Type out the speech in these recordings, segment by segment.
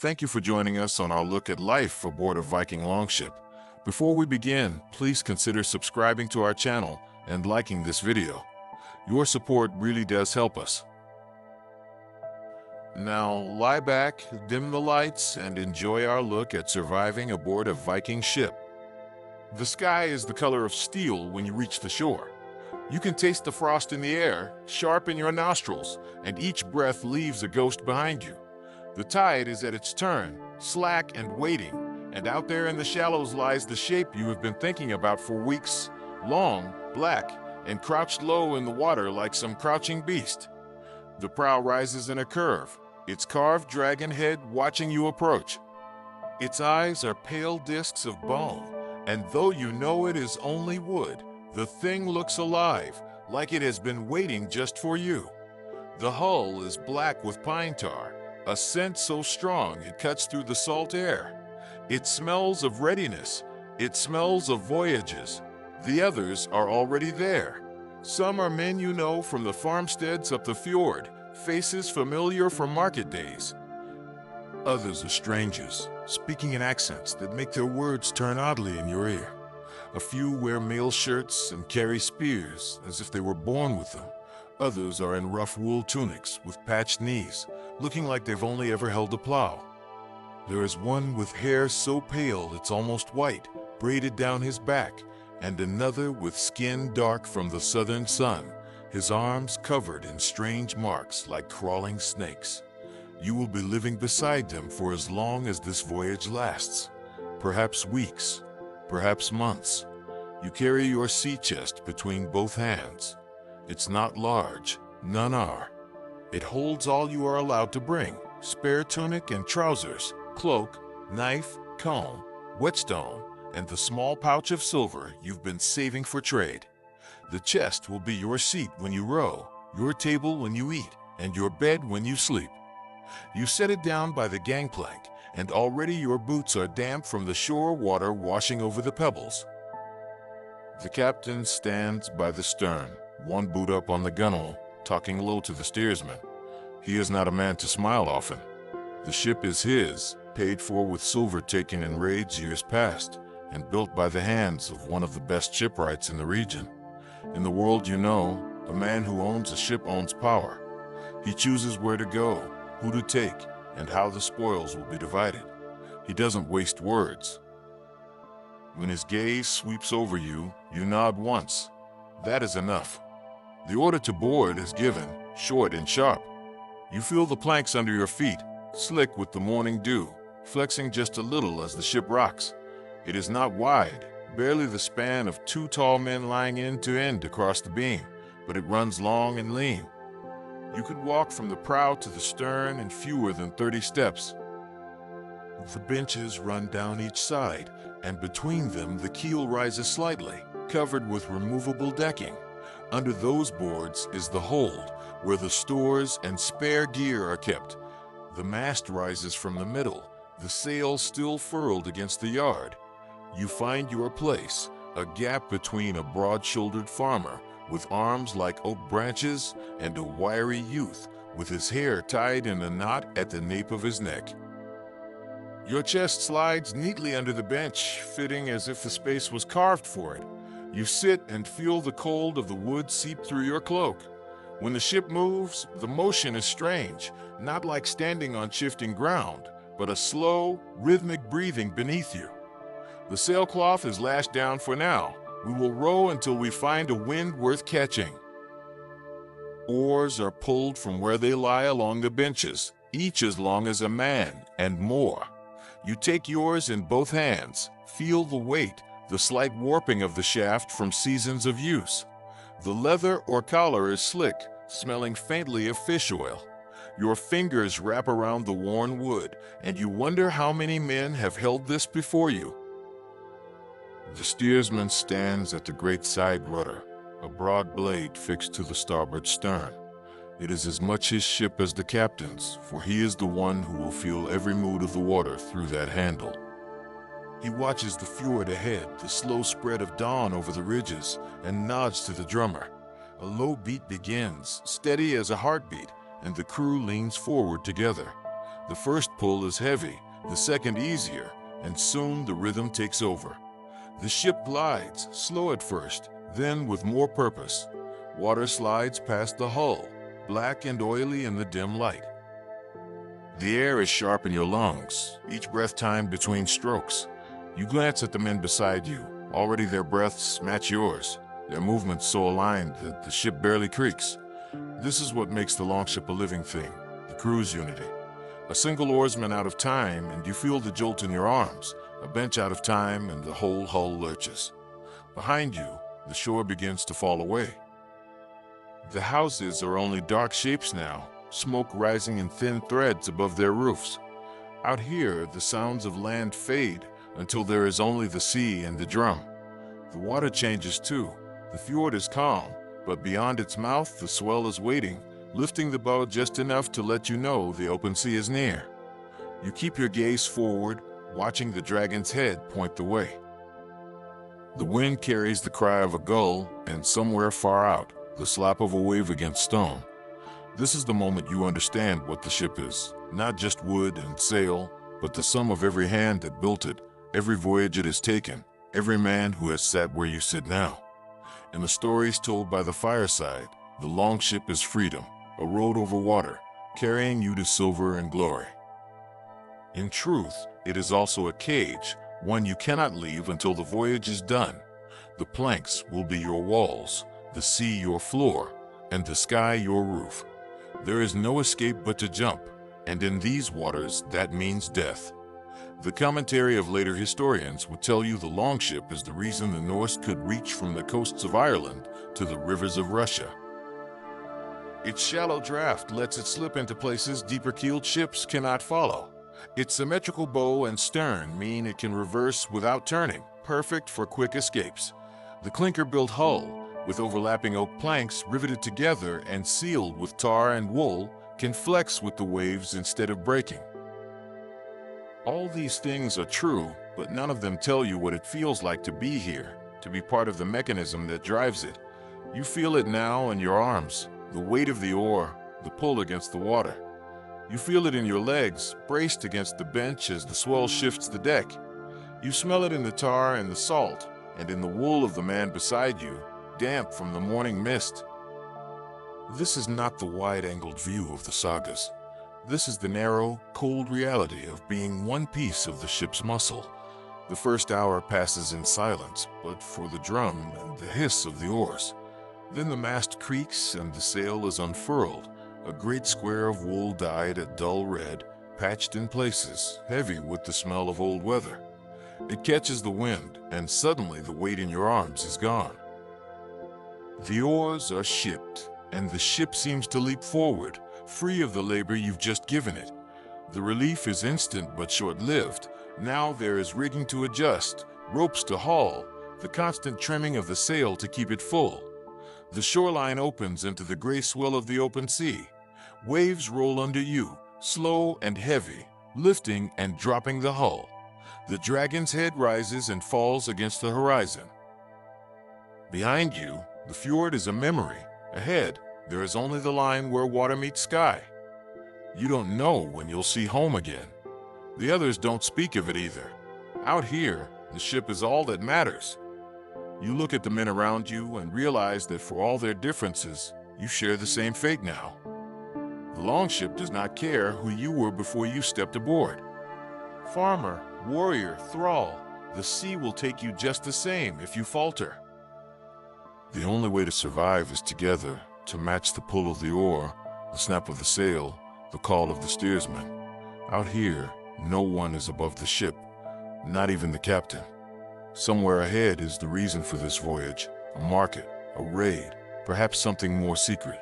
Thank you for joining us on our look at life aboard a Viking longship. Before we begin, please consider subscribing to our channel and liking this video. Your support really does help us. Now lie back, dim the lights, and enjoy our look at surviving aboard a Viking ship. The sky is the color of steel when you reach the shore. You can taste the frost in the air, sharp in your nostrils, and each breath leaves a ghost behind you. The tide is at its turn, slack and waiting, and out there in the shallows lies the shape you have been thinking about for weeks, long, black, and crouched low in the water like some crouching beast. The prow rises in a curve, its carved dragon head watching you approach. Its eyes are pale discs of bone, and though you know it is only wood, the thing looks alive, like it has been waiting just for you. The hull is black with pine tar, a scent so strong it cuts through the salt air. It smells of readiness. It smells of voyages. The others are already there. Some are men you know from the farmsteads up the fjord, faces familiar from market days. Others are strangers, speaking in accents that make their words turn oddly in your ear. A few wear mail shirts and carry spears as if they were born with them. Others are in rough wool tunics with patched knees, looking like they've only ever held a plow. There is one with hair so pale it's almost white, braided down his back, and another with skin dark from the southern sun, his arms covered in strange marks like crawling snakes. You will be living beside them for as long as this voyage lasts, perhaps weeks, perhaps months. You carry your sea chest between both hands. It's not large, none are. It holds all you are allowed to bring: spare tunic and trousers, cloak, knife, comb, whetstone, and the small pouch of silver you've been saving for trade. The chest will be your seat when you row, your table when you eat, and your bed when you sleep. You set it down by the gangplank, and already your boots are damp from the shore water washing over the pebbles. The captain stands by the stern, one boot up on the gunwale, talking low to the steersman. He is not a man to smile often. The ship is his, paid for with silver taken in raids years past, and built by the hands of one of the best shipwrights in the region. In the world you know, a man who owns a ship owns power. He chooses where to go, who to take, and how the spoils will be divided. He doesn't waste words. When his gaze sweeps over you, you nod once. That is enough. The order to board is given, short and sharp. You feel the planks under your feet, slick with the morning dew, flexing just a little as the ship rocks. It is not wide, barely the span of two tall men lying end to end across the beam, but it runs long and lean. You could walk from the prow to the stern in fewer than 30 steps. The benches run down each side, and between them the keel rises slightly, covered with removable decking. Under those boards is the hold, where the stores and spare gear are kept. The mast rises from the middle, the sails still furled against the yard. You find your place, a gap between a broad-shouldered farmer with arms like oak branches and a wiry youth with his hair tied in a knot at the nape of his neck. Your chest slides neatly under the bench, fitting as if the space was carved for it. You sit and feel the cold of the wood seep through your cloak. When the ship moves, the motion is strange, not like standing on shifting ground, but a slow, rhythmic breathing beneath you. The sailcloth is lashed down for now. We will row until we find a wind worth catching. Oars are pulled from where they lie along the benches, each as long as a man and more. You take yours in both hands, feel the weight, the slight warping of the shaft from seasons of use. The leather or collar is slick, smelling faintly of fish oil. Your fingers wrap around the worn wood, and you wonder how many men have held this before you. The steersman stands at the great side rudder, a broad blade fixed to the starboard stern. It is as much his ship as the captain's, for he is the one who will feel every mood of the water through that handle. He watches the fjord ahead, the slow spread of dawn over the ridges, and nods to the drummer. A low beat begins, steady as a heartbeat, and the crew leans forward together. The first pull is heavy, the second easier, and soon the rhythm takes over. The ship glides, slow at first, then with more purpose. Water slides past the hull, black and oily in the dim light. The air is sharp in your lungs, each breath timed between strokes. You glance at the men beside you. Already their breaths match yours, their movements so aligned that the ship barely creaks. This is what makes the longship a living thing, the crew's unity. A single oarsman out of time and you feel the jolt in your arms, a bench out of time and the whole hull lurches. Behind you, the shore begins to fall away. The houses are only dark shapes now, smoke rising in thin threads above their roofs. Out here, the sounds of land fade until there is only the sea and the drum. The water changes too. The fjord is calm, but beyond its mouth, the swell is waiting, lifting the bow just enough to let you know the open sea is near. You keep your gaze forward, watching the dragon's head point the way. The wind carries the cry of a gull, and somewhere far out, the slap of a wave against stone. This is the moment you understand what the ship is. Not just wood and sail, but the sum of every hand that built it, every voyage it has taken, every man who has sat where you sit now. In the stories told by the fireside, the longship is freedom, a road over water, carrying you to silver and glory. In truth, it is also a cage, one you cannot leave until the voyage is done. The planks will be your walls, the sea your floor, and the sky your roof. There is no escape but to jump, and in these waters that means death. The commentary of later historians would tell you the longship is the reason the Norse could reach from the coasts of Ireland to the rivers of Russia. Its shallow draft lets it slip into places deeper-keeled ships cannot follow. Its symmetrical bow and stern mean it can reverse without turning, perfect for quick escapes. The clinker-built hull, with overlapping oak planks riveted together and sealed with tar and wool, can flex with the waves instead of breaking. All these things are true, but none of them tell you what it feels like to be here, to be part of the mechanism that drives it. You feel it now in your arms, the weight of the oar, the pull against the water. You feel it in your legs, braced against the bench as the swell shifts the deck. You smell it in the tar and the salt, and in the wool of the man beside you, damp from the morning mist. This is not the wide-angled view of the sagas. This is the narrow, cold reality of being one piece of the ship's muscle. The first hour passes in silence, but for the drum and the hiss of the oars. Then the mast creaks and the sail is unfurled, a great square of wool dyed a dull red, patched in places, heavy with the smell of old weather. It catches the wind, and suddenly the weight in your arms is gone. The oars are shipped, and the ship seems to leap forward, free of the labor you've just given it. The relief is instant but short-lived. Now there is rigging to adjust, ropes to haul, the constant trimming of the sail to keep it full. The shoreline opens into the gray swell of the open sea. Waves roll under you, slow and heavy, lifting and dropping the hull. The dragon's head rises and falls against the horizon. Behind you, the fjord is a memory. Ahead, there is only the line where water meets sky. You don't know when you'll see home again. The others don't speak of it either. Out here, the ship is all that matters. You look at the men around you and realize that for all their differences, you share the same fate now. The longship does not care who you were before you stepped aboard. Farmer, warrior, thrall, the sea will take you just the same if you falter. The only way to survive is together, to match the pull of the oar, the snap of the sail, the call of the steersman. Out here, no one is above the ship, not even the captain. Somewhere ahead is the reason for this voyage, a market, a raid, perhaps something more secret.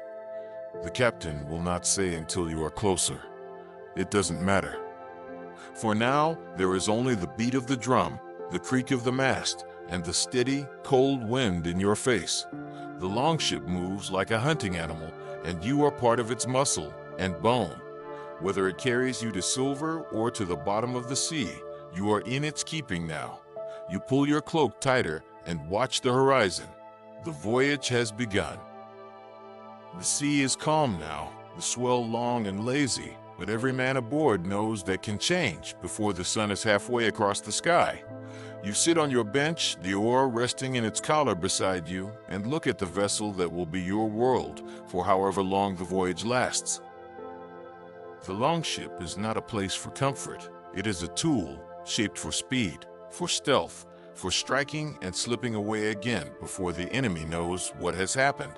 The captain will not say until you are closer. It doesn't matter. For now, there is only the beat of the drum, the creak of the mast, and the steady, cold wind in your face. The longship moves like a hunting animal, and you are part of its muscle and bone. Whether it carries you to silver or to the bottom of the sea, you are in its keeping now. You pull your cloak tighter and watch the horizon. The voyage has begun. The sea is calm now, the swell long and lazy, but every man aboard knows that can change before the sun is halfway across the sky. You sit on your bench, the oar resting in its collar beside you, and look at the vessel that will be your world for however long the voyage lasts. The longship is not a place for comfort. It is a tool shaped for speed, for stealth, for striking and slipping away again before the enemy knows what has happened.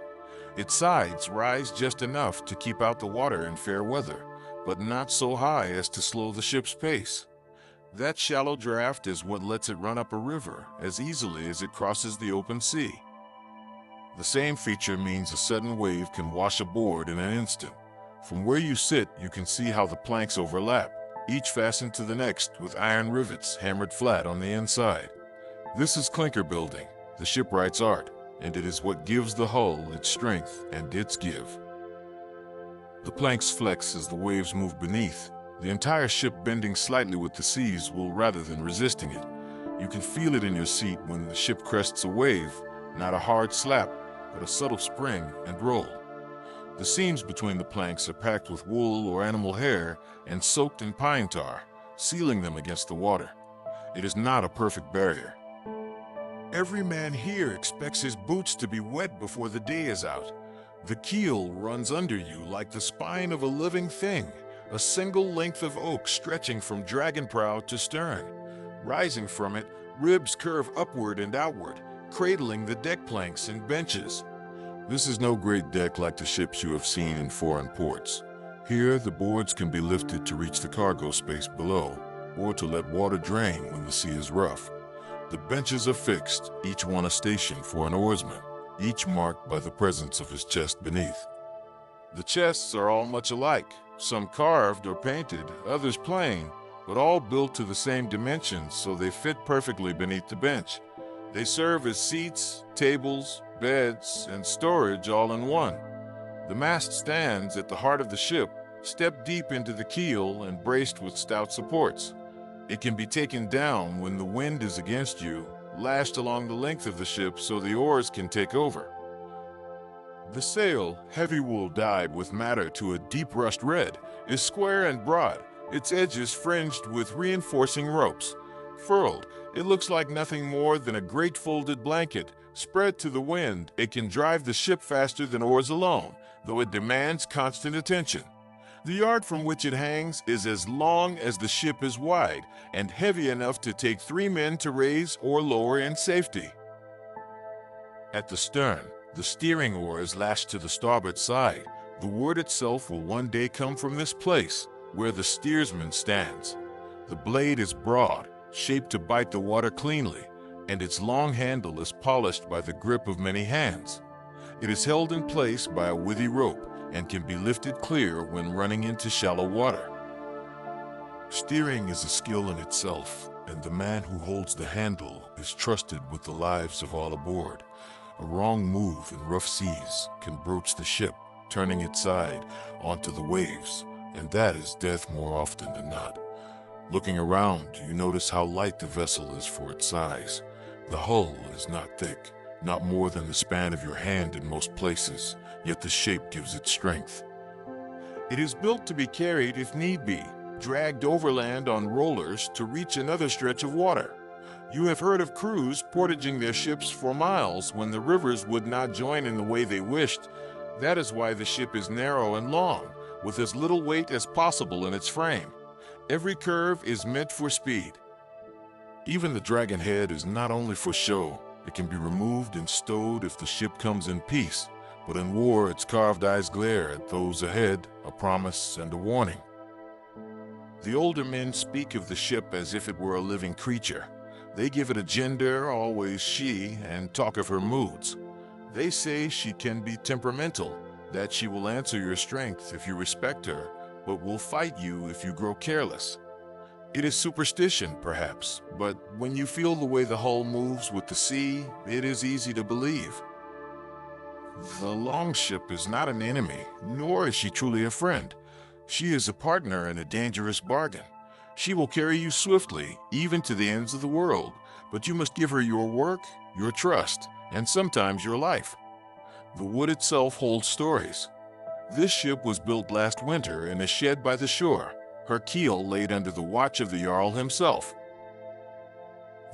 Its sides rise just enough to keep out the water in fair weather, but not so high as to slow the ship's pace. That shallow draft is what lets it run up a river as easily as it crosses the open sea. The same feature means a sudden wave can wash aboard in an instant. From where you sit, you can see how the planks overlap, each fastened to the next with iron rivets hammered flat on the inside. This is clinker building, the shipwright's art, and it is what gives the hull its strength and its give. The planks flex as the waves move beneath, the entire ship bending slightly with the seas will rather than resisting it. You can feel it in your seat when the ship crests a wave, not a hard slap, but a subtle spring and roll. The seams between the planks are packed with wool or animal hair and soaked in pine tar, sealing them against the water. It is not a perfect barrier. Every man here expects his boots to be wet before the day is out. The keel runs under you like the spine of a living thing, a single length of oak stretching from dragon prow to stern. Rising from it, ribs curve upward and outward, cradling the deck planks and benches. This is no great deck like the ships you have seen in foreign ports. Here, the boards can be lifted to reach the cargo space below, or to let water drain when the sea is rough. The benches are fixed, each one a station for an oarsman, each marked by the presence of his chest beneath. The chests are all much alike, some carved or painted, others plain, but all built to the same dimensions so they fit perfectly beneath the bench. They serve as seats, tables, beds, and storage all in one. The mast stands at the heart of the ship, stepped deep into the keel and braced with stout supports. It can be taken down when the wind is against you, lashed along the length of the ship so the oars can take over. The sail, heavy wool dyed with madder to a deep rust red, is square and broad, its edges fringed with reinforcing ropes. Furled, it looks like nothing more than a great folded blanket. Spread to the wind, it can drive the ship faster than oars alone, though it demands constant attention. The yard from which it hangs is as long as the ship is wide and heavy enough to take 3 men to raise or lower in safety. At the stern, the steering oar is lashed to the starboard side. The word itself will one day come from this place, where the steersman stands. The blade is broad, shaped to bite the water cleanly, and its long handle is polished by the grip of many hands. It is held in place by a withy rope and can be lifted clear when running into shallow water. Steering is a skill in itself, and the man who holds the handle is trusted with the lives of all aboard. A wrong move in rough seas can broach the ship, turning its side onto the waves, and that is death more often than not. Looking around, you notice how light the vessel is for its size. The hull is not thick, not more than the span of your hand in most places, yet the shape gives it strength. It is built to be carried if need be, dragged overland on rollers to reach another stretch of water. You have heard of crews portaging their ships for miles when the rivers would not join in the way they wished. That is why the ship is narrow and long, with as little weight as possible in its frame. Every curve is meant for speed. Even the dragon head is not only for show. It can be removed and stowed if the ship comes in peace, but in war its carved eyes glare at those ahead, a promise and a warning. The older men speak of the ship as if it were a living creature. They give it a gender, always she, and talk of her moods. They say she can be temperamental, that she will answer your strength if you respect her, but will fight you if you grow careless. It is superstition, perhaps, but when you feel the way the hull moves with the sea, it is easy to believe. The longship is not an enemy, nor is she truly a friend. She is a partner in a dangerous bargain. She will carry you swiftly, even to the ends of the world, but you must give her your work, your trust, and sometimes your life. The wood itself holds stories. This ship was built last winter in a shed by the shore, her keel laid under the watch of the Jarl himself.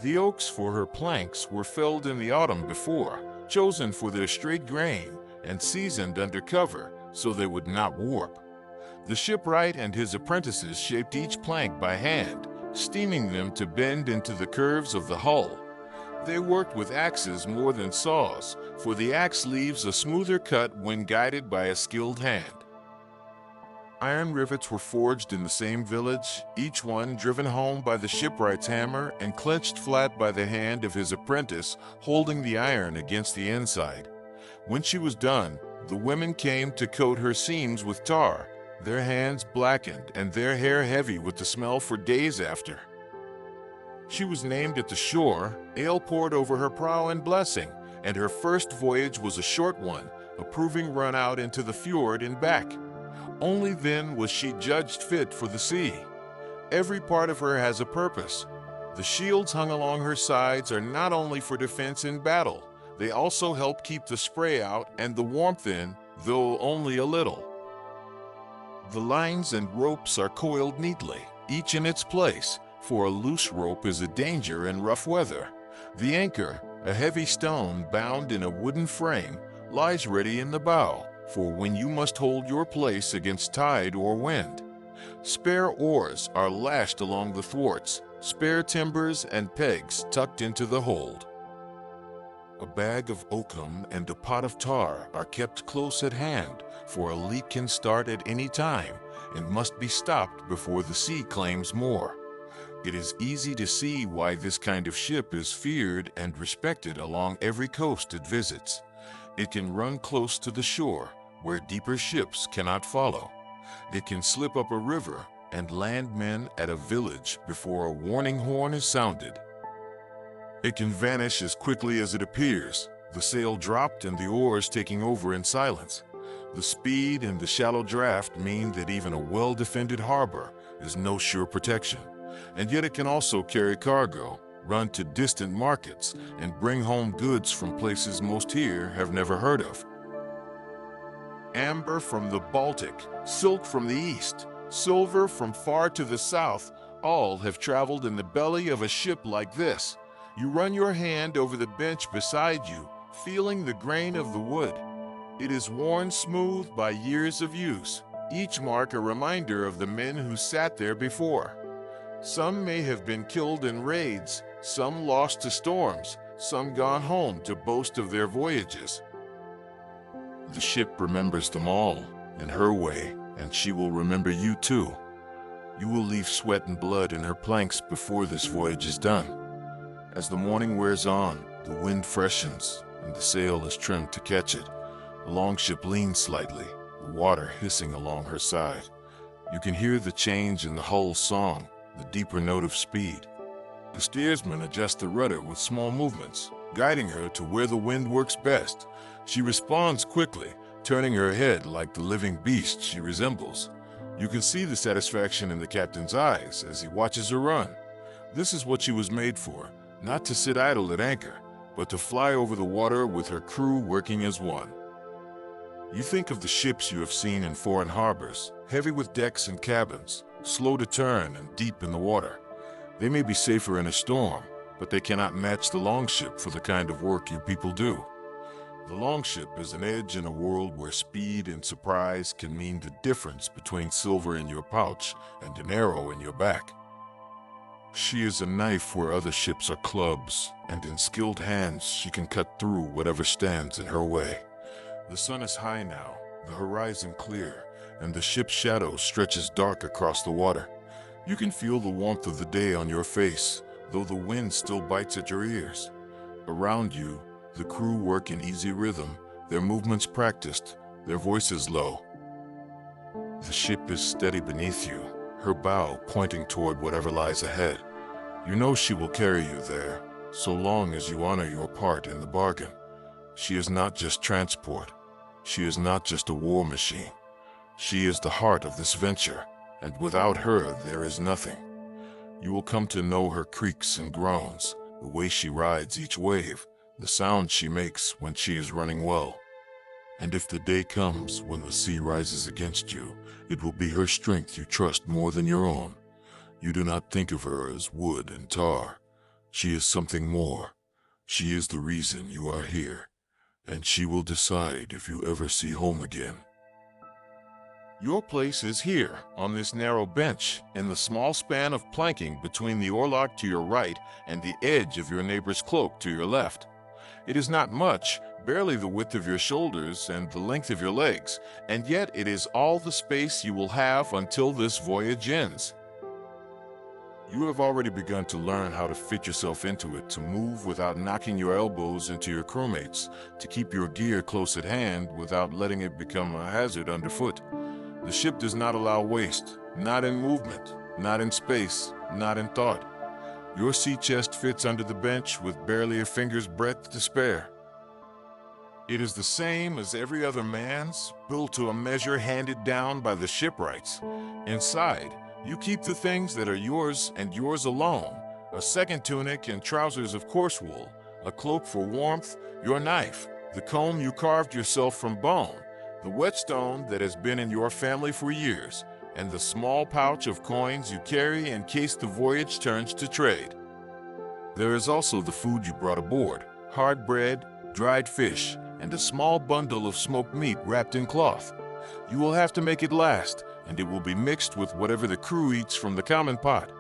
The oaks for her planks were felled in the autumn before, chosen for their straight grain, and seasoned under cover so they would not warp. The shipwright and his apprentices shaped each plank by hand, steaming them to bend into the curves of the hull. They worked with axes more than saws, for the axe leaves a smoother cut when guided by a skilled hand. Iron rivets were forged in the same village, each one driven home by the shipwright's hammer and clenched flat by the hand of his apprentice, holding the iron against the inside. When she was done, the women came to coat her seams with tar, their hands blackened and their hair heavy with the smell for days after. She was named at the shore, ale poured over her prow in blessing, and her first voyage was a short one, a proving run out into the fjord and back. Only then was she judged fit for the sea. Every part of her has a purpose. The shields hung along her sides are not only for defense in battle, they also help keep the spray out and the warmth in, though only a little. The lines and ropes are coiled neatly, each in its place, for a loose rope is a danger in rough weather. The anchor, a heavy stone bound in a wooden frame, lies ready in the bow, for when you must hold your place against tide or wind. Spare oars are lashed along the thwarts, spare timbers and pegs tucked into the hold. A bag of oakum and a pot of tar are kept close at hand, for a leak can start at any time and must be stopped before the sea claims more. It is easy to see why this kind of ship is feared and respected along every coast it visits. It can run close to the shore, where deeper ships cannot follow. It can slip up a river and land men at a village before a warning horn is sounded. It can vanish as quickly as it appears, the sail dropped and the oars taking over in silence. The speed and the shallow draft mean that even a well-defended harbor is no sure protection. And yet it can also carry cargo, run to distant markets, and bring home goods from places most here have never heard of. Amber from the Baltic, silk from the east, silver from far to the south, all have traveled in the belly of a ship like this. You run your hand over the bench beside you, feeling the grain of the wood. It is worn smooth by years of use, each mark a reminder of the men who sat there before. Some may have been killed in raids, some lost to storms, some gone home to boast of their voyages. The ship remembers them all, in her way, and she will remember you too. You will leave sweat and blood in her planks before this voyage is done. As the morning wears on, the wind freshens, and the sail is trimmed to catch it. The longship leans slightly, the water hissing along her side. You can hear the change in the hull's song, the deeper note of speed. The steersman adjusts the rudder with small movements, guiding her to where the wind works best. She responds quickly, turning her head like the living beast she resembles. You can see the satisfaction in the captain's eyes as he watches her run. This is what she was made for, not to sit idle at anchor, but to fly over the water with her crew working as one. You think of the ships you have seen in foreign harbors, heavy with decks and cabins, slow to turn and deep in the water. They may be safer in a storm, but they cannot match the longship for the kind of work you people do. The longship is an edge in a world where speed and surprise can mean the difference between silver in your pouch and an arrow in your back. She is a knife where other ships are clubs, and in skilled hands she can cut through whatever stands in her way. The sun is high now, the horizon clear, and the ship's shadow stretches dark across the water. You can feel the warmth of the day on your face, though the wind still bites at your ears. Around you, the crew work in easy rhythm, their movements practiced, their voices low. The ship is steady beneath you, her bow pointing toward whatever lies ahead. You know she will carry you there, so long as you honor your part in the bargain. She is not just transport. She is not just a war machine. She is the heart of this venture, and without her there is nothing. You will come to know her creaks and groans, the way she rides each wave, the sound she makes when she is running well. And if the day comes when the sea rises against you, it will be her strength you trust more than your own. You do not think of her as wood and tar. She is something more. She is the reason you are here, and she will decide if you ever see home again. Your place is here, on this narrow bench, in the small span of planking between the oarlock to your right and the edge of your neighbor's cloak to your left. It is not much, barely the width of your shoulders and the length of your legs, and yet it is all the space you will have until this voyage ends. You have already begun to learn how to fit yourself into it, to move without knocking your elbows into your crewmates, to keep your gear close at hand without letting it become a hazard underfoot. The ship does not allow waste, not in movement, not in space, not in thought. Your sea chest fits under the bench with barely a finger's breadth to spare. It is the same as every other man's, built to a measure handed down by the shipwrights. Inside, you keep the things that are yours and yours alone: a second tunic and trousers of coarse wool, a cloak for warmth, your knife, the comb you carved yourself from bone, the whetstone that has been in your family for years, and the small pouch of coins you carry in case the voyage turns to trade. There is also the food you brought aboard: hard bread, dried fish, and a small bundle of smoked meat wrapped in cloth. You will have to make it last, and it will be mixed with whatever the crew eats from the common pot.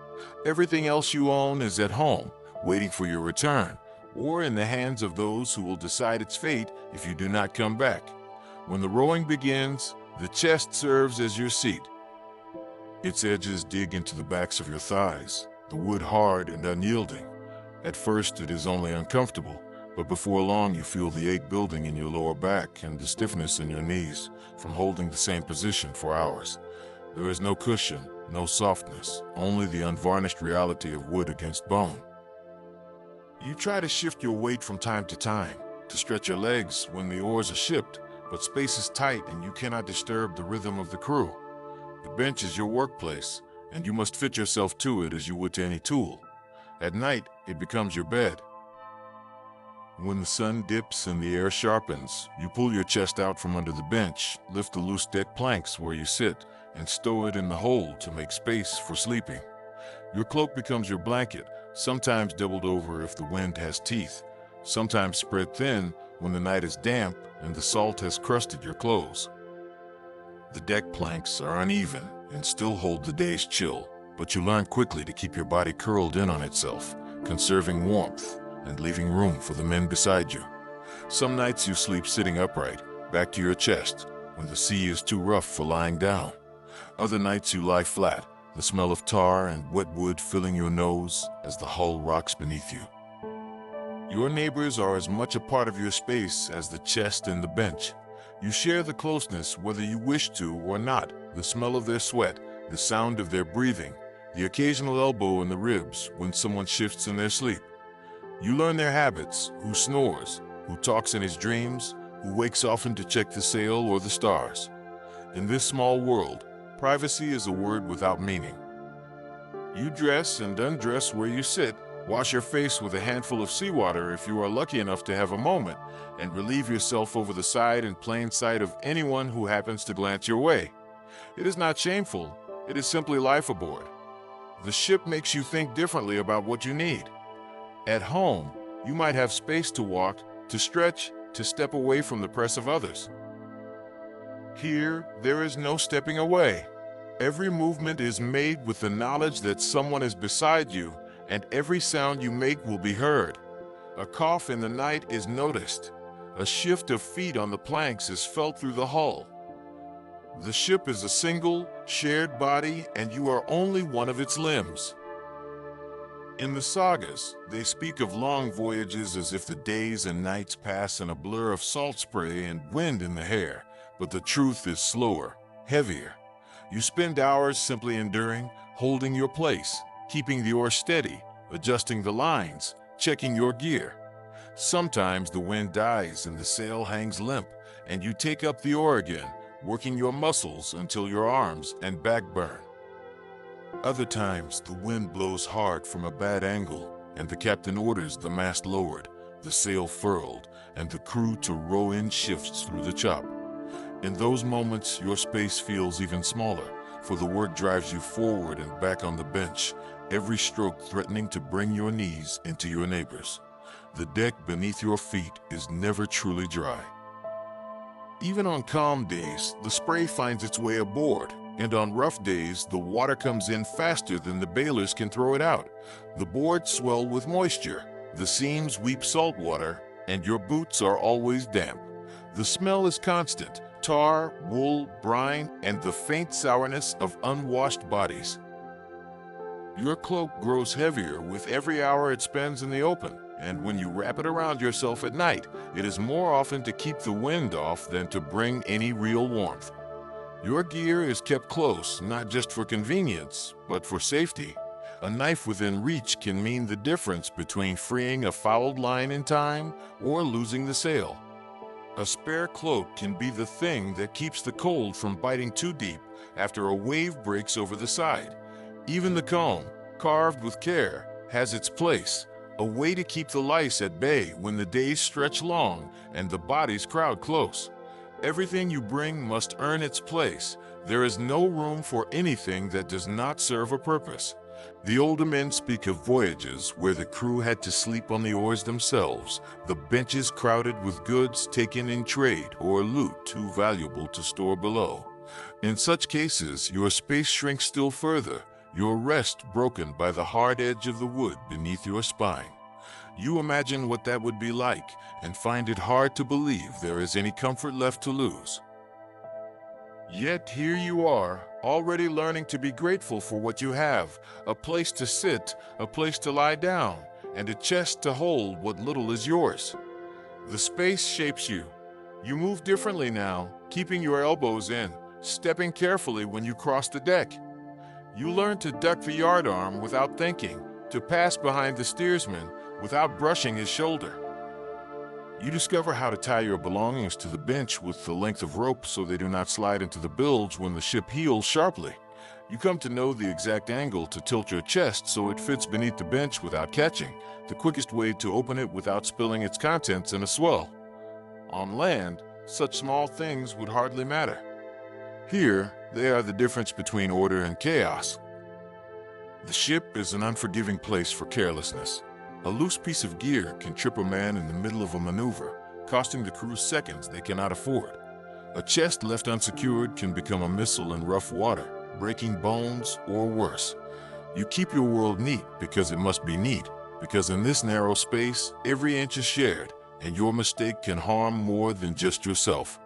Everything else you own is at home, waiting for your return, or in the hands of those who will decide its fate if you do not come back. When the rowing begins, the chest serves as your seat. Its edges dig into the backs of your thighs, the wood hard and unyielding. At first it is only uncomfortable, but before long you feel the ache building in your lower back and the stiffness in your knees from holding the same position for hours. There is no cushion, no softness, only the unvarnished reality of wood against bone. You try to shift your weight from time to time, to stretch your legs when the oars are shipped, but space is tight and you cannot disturb the rhythm of the crew. The bench is your workplace, and you must fit yourself to it as you would to any tool. At night, it becomes your bed. When the sun dips and the air sharpens, you pull your chest out from under the bench, lift the loose deck planks where you sit, and stow it in the hold to make space for sleeping. Your cloak becomes your blanket, sometimes doubled over if the wind has teeth, sometimes spread thin when the night is damp and the salt has crusted your clothes. The deck planks are uneven and still hold the day's chill, but you learn quickly to keep your body curled in on itself, conserving warmth and leaving room for the men beside you. Some nights you sleep sitting upright, back to your chest, when the sea is too rough for lying down. Other nights you lie flat, the smell of tar and wet wood filling your nose as the hull rocks beneath you. Your neighbors are as much a part of your space as the chest and the bench. You share the closeness whether you wish to or not, the smell of their sweat, the sound of their breathing, the occasional elbow in the ribs when someone shifts in their sleep. You learn their habits: who snores, who talks in his dreams, who wakes often to check the sail or the stars. In this small world, privacy is a word without meaning. You dress and undress where you sit, wash your face with a handful of seawater if you are lucky enough to have a moment, and relieve yourself over the side in plain sight of anyone who happens to glance your way. It is not shameful, it is simply life aboard. The ship makes you think differently about what you need. At home, you might have space to walk, to stretch, to step away from the press of others. Here, there is no stepping away. Every movement is made with the knowledge that someone is beside you, and every sound you make will be heard. A cough in the night is noticed. A shift of feet on the planks is felt through the hull. The ship is a single, shared body, and you are only one of its limbs. In the sagas, they speak of long voyages as if the days and nights pass in a blur of salt spray and wind in the hair, but the truth is slower, heavier. You spend hours simply enduring, holding your place, keeping the oar steady, adjusting the lines, checking your gear. Sometimes the wind dies and the sail hangs limp, and you take up the oar again, working your muscles until your arms and back burn. Other times, the wind blows hard from a bad angle, and the captain orders the mast lowered, the sail furled, and the crew to row in shifts through the chop. In those moments, your space feels even smaller, for the work drives you forward and back on the bench, every stroke threatening to bring your knees into your neighbor's. The deck beneath your feet is never truly dry. Even on calm days, the spray finds its way aboard, and on rough days, the water comes in faster than the bailers can throw it out. The boards swell with moisture, the seams weep salt water, and your boots are always damp. The smell is constant: tar, wool, brine, and the faint sourness of unwashed bodies. Your cloak grows heavier with every hour it spends in the open, and when you wrap it around yourself at night, it is more often to keep the wind off than to bring any real warmth. Your gear is kept close, not just for convenience, but for safety. A knife within reach can mean the difference between freeing a fouled line in time or losing the sail. A spare cloak can be the thing that keeps the cold from biting too deep after a wave breaks over the side. Even the comb, carved with care, has its place, a way to keep the lice at bay when the days stretch long and the bodies crowd close. Everything you bring must earn its place. There is no room for anything that does not serve a purpose. The older men speak of voyages where the crew had to sleep on the oars themselves, the benches crowded with goods taken in trade or loot too valuable to store below. In such cases, your space shrinks still further, your rest broken by the hard edge of the wood beneath your spine. You imagine what that would be like and find it hard to believe there is any comfort left to lose. Yet here you are, already learning to be grateful for what you have, a place to sit, a place to lie down, and a chest to hold what little is yours. The space shapes you. You move differently now, keeping your elbows in, stepping carefully when you cross the deck. You learn to duck the yardarm without thinking, to pass behind the steersman without brushing his shoulder. You discover how to tie your belongings to the bench with the length of rope so they do not slide into the bilge when the ship heels sharply. You come to know the exact angle to tilt your chest so it fits beneath the bench without catching, the quickest way to open it without spilling its contents in a swell. On land, such small things would hardly matter. Here, they are the difference between order and chaos. The ship is an unforgiving place for carelessness. A loose piece of gear can trip a man in the middle of a maneuver, costing the crew seconds they cannot afford. A chest left unsecured can become a missile in rough water, breaking bones or worse. You keep your world neat because it must be neat, because in this narrow space, every inch is shared, and your mistake can harm more than just yourself.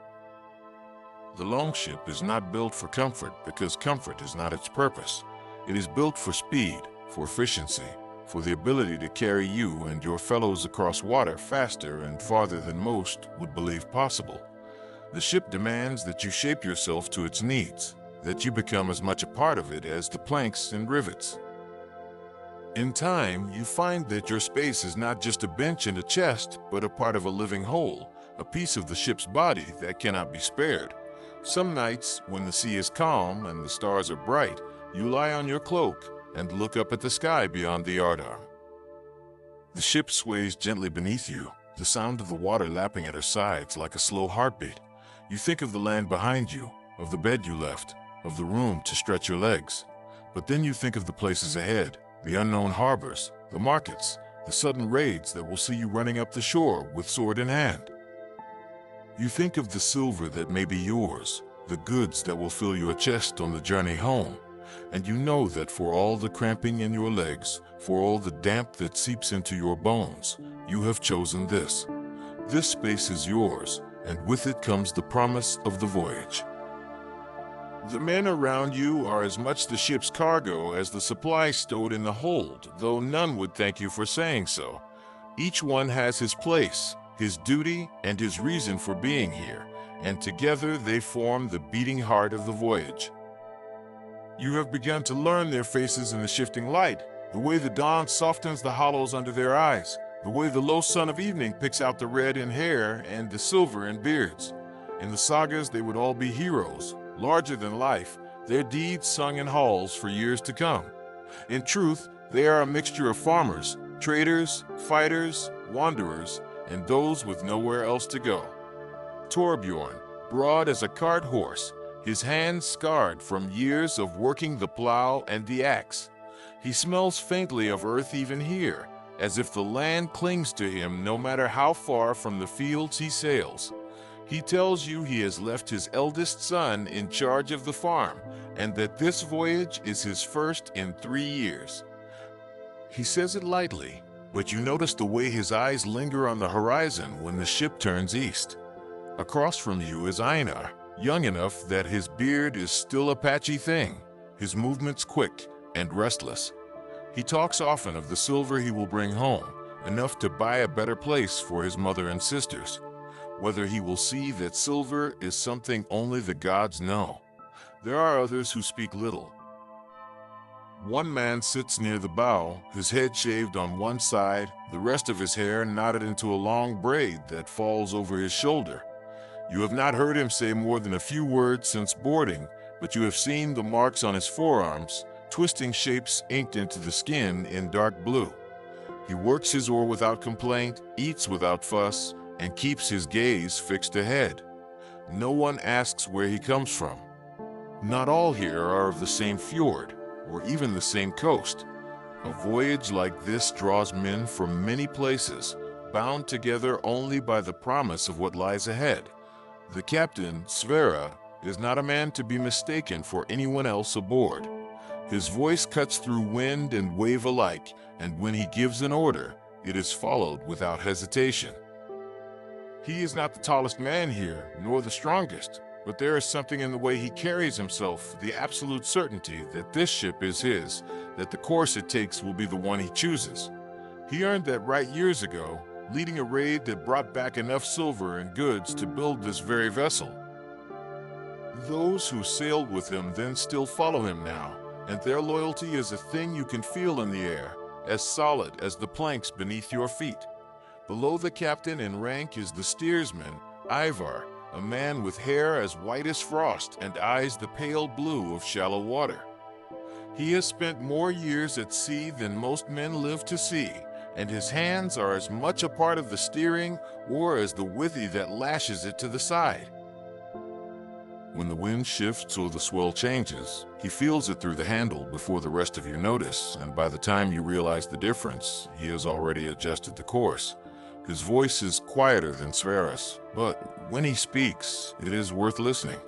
The longship is not built for comfort because comfort is not its purpose. It is built for speed, for efficiency, for the ability to carry you and your fellows across water faster and farther than most would believe possible. The ship demands that you shape yourself to its needs, that you become as much a part of it as the planks and rivets. In time, you find that your space is not just a bench and a chest, but a part of a living whole, a piece of the ship's body that cannot be spared. Some nights, when the sea is calm and the stars are bright, you lie on your cloak and look up at the sky beyond the yardarm. The ship sways gently beneath you, the sound of the water lapping at her sides like a slow heartbeat. You think of the land behind you, of the bed you left, of the room to stretch your legs. But then you think of the places ahead, the unknown harbors, the markets, the sudden raids that will see you running up the shore with sword in hand. You think of the silver that may be yours, the goods that will fill your chest on the journey home. And you know that for all the cramping in your legs, for all the damp that seeps into your bones, you have chosen this. This space is yours, and with it comes the promise of the voyage. The men around you are as much the ship's cargo as the supplies stowed in the hold, though none would thank you for saying so. Each one has his place, his duty, and his reason for being here, and together they form the beating heart of the voyage. You have begun to learn their faces in the shifting light, the way the dawn softens the hollows under their eyes, the way the low sun of evening picks out the red in hair and the silver in beards. In the sagas, they would all be heroes, larger than life, their deeds sung in halls for years to come. In truth, they are a mixture of farmers, traders, fighters, wanderers, and those with nowhere else to go. Torbjorn, broad as a cart horse, his hands scarred from years of working the plow and the axe. He smells faintly of earth even here, as if the land clings to him no matter how far from the fields he sails. He tells you he has left his eldest son in charge of the farm, and that this voyage is his first in 3 years. He says it lightly, but you notice the way his eyes linger on the horizon when the ship turns east. Across from you is Einar, young enough that his beard is still a patchy thing, his movements quick and restless. He talks often of the silver he will bring home, enough to buy a better place for his mother and sisters. Whether he will see that silver is something only the gods know. There are others who speak little. One man sits near the bow, his head shaved on one side, the rest of his hair knotted into a long braid that falls over his shoulder. You have not heard him say more than a few words since boarding, but you have seen the marks on his forearms, twisting shapes inked into the skin in dark blue. He works his oar without complaint, eats without fuss, and keeps his gaze fixed ahead. No one asks where he comes from. Not all here are of the same fjord, or even the same coast. A voyage like this draws men from many places, bound together only by the promise of what lies ahead. The captain, Sverre, is not a man to be mistaken for anyone else aboard. His voice cuts through wind and wave alike, and when he gives an order, it is followed without hesitation. He is not the tallest man here, nor the strongest, but there is something in the way he carries himself, the absolute certainty that this ship is his, that the course it takes will be the one he chooses. He earned that right years ago, leading a raid that brought back enough silver and goods to build this very vessel. Those who sailed with him then still follow him now, and their loyalty is a thing you can feel in the air, as solid as the planks beneath your feet. Below the captain in rank is the steersman, Ivar, a man with hair as white as frost and eyes the pale blue of shallow water. He has spent more years at sea than most men live to see, and his hands are as much a part of the steering or as the withy that lashes it to the side. When the wind shifts or the swell changes, he feels it through the handle before the rest of you notice, and by the time you realize the difference, he has already adjusted the course. His voice is quieter than Sverre's, but when he speaks, it is worth listening.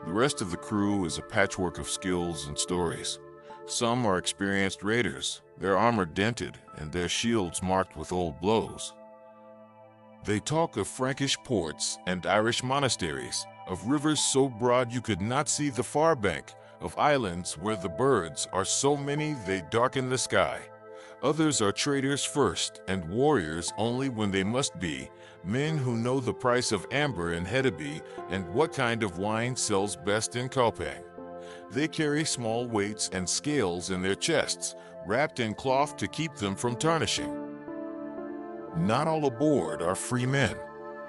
The rest of the crew is a patchwork of skills and stories. Some are experienced raiders, their armor dented and their shields marked with old blows. They talk of Frankish ports and Irish monasteries, of rivers so broad you could not see the far bank, of islands where the birds are so many they darken the sky. Others are traders first and warriors only when they must be, men who know the price of amber in Hedeby and what kind of wine sells best in Kopang. They carry small weights and scales in their chests, wrapped in cloth to keep them from tarnishing. Not all aboard are free men.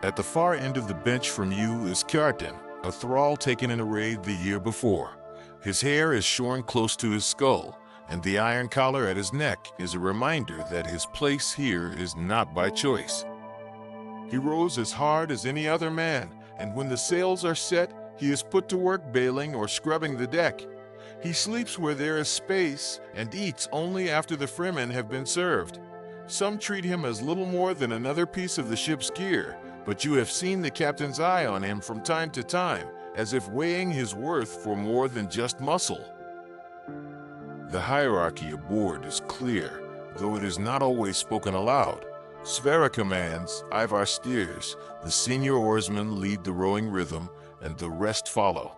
At the far end of the bench from you is Kjartan, a thrall taken in a raid the year before. His hair is shorn close to his skull, and the iron collar at his neck is a reminder that his place here is not by choice. He rows as hard as any other man, and when the sails are set, he is put to work bailing or scrubbing the deck. He sleeps where there is space and eats only after the fremen have been served. Some treat him as little more than another piece of the ship's gear, but you have seen the captain's eye on him from time to time, as if weighing his worth for more than just muscle. The hierarchy aboard is clear, though it is not always spoken aloud. Sverre commands, Ivar steers, the senior oarsmen lead the rowing rhythm, and the rest follow.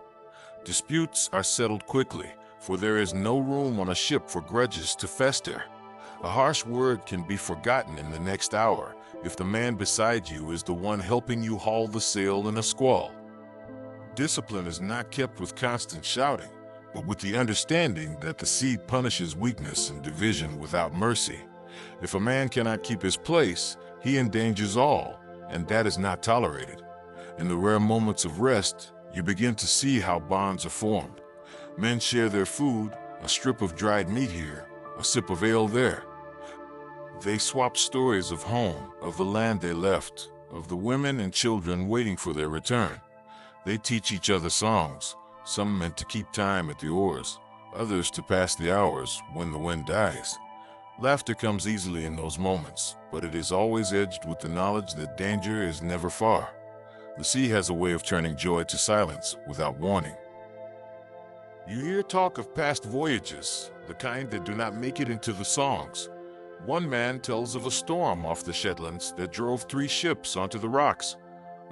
Disputes are settled quickly, for there is no room on a ship for grudges to fester. A harsh word can be forgotten in the next hour if the man beside you is the one helping you haul the sail in a squall. Discipline is not kept with constant shouting, but with the understanding that the sea punishes weakness and division without mercy. If a man cannot keep his place, he endangers all, and that is not tolerated. In the rare moments of rest, you begin to see how bonds are formed. Men share their food, a strip of dried meat here, a sip of ale there. They swap stories of home, of the land they left, of the women and children waiting for their return. They teach each other songs, some meant to keep time at the oars, others to pass the hours when the wind dies. Laughter comes easily in those moments, but it is always edged with the knowledge that danger is never far. The sea has a way of turning joy to silence without warning. You hear talk of past voyages, the kind that do not make it into the songs. One man tells of a storm off the Shetlands that drove 3 ships onto the rocks.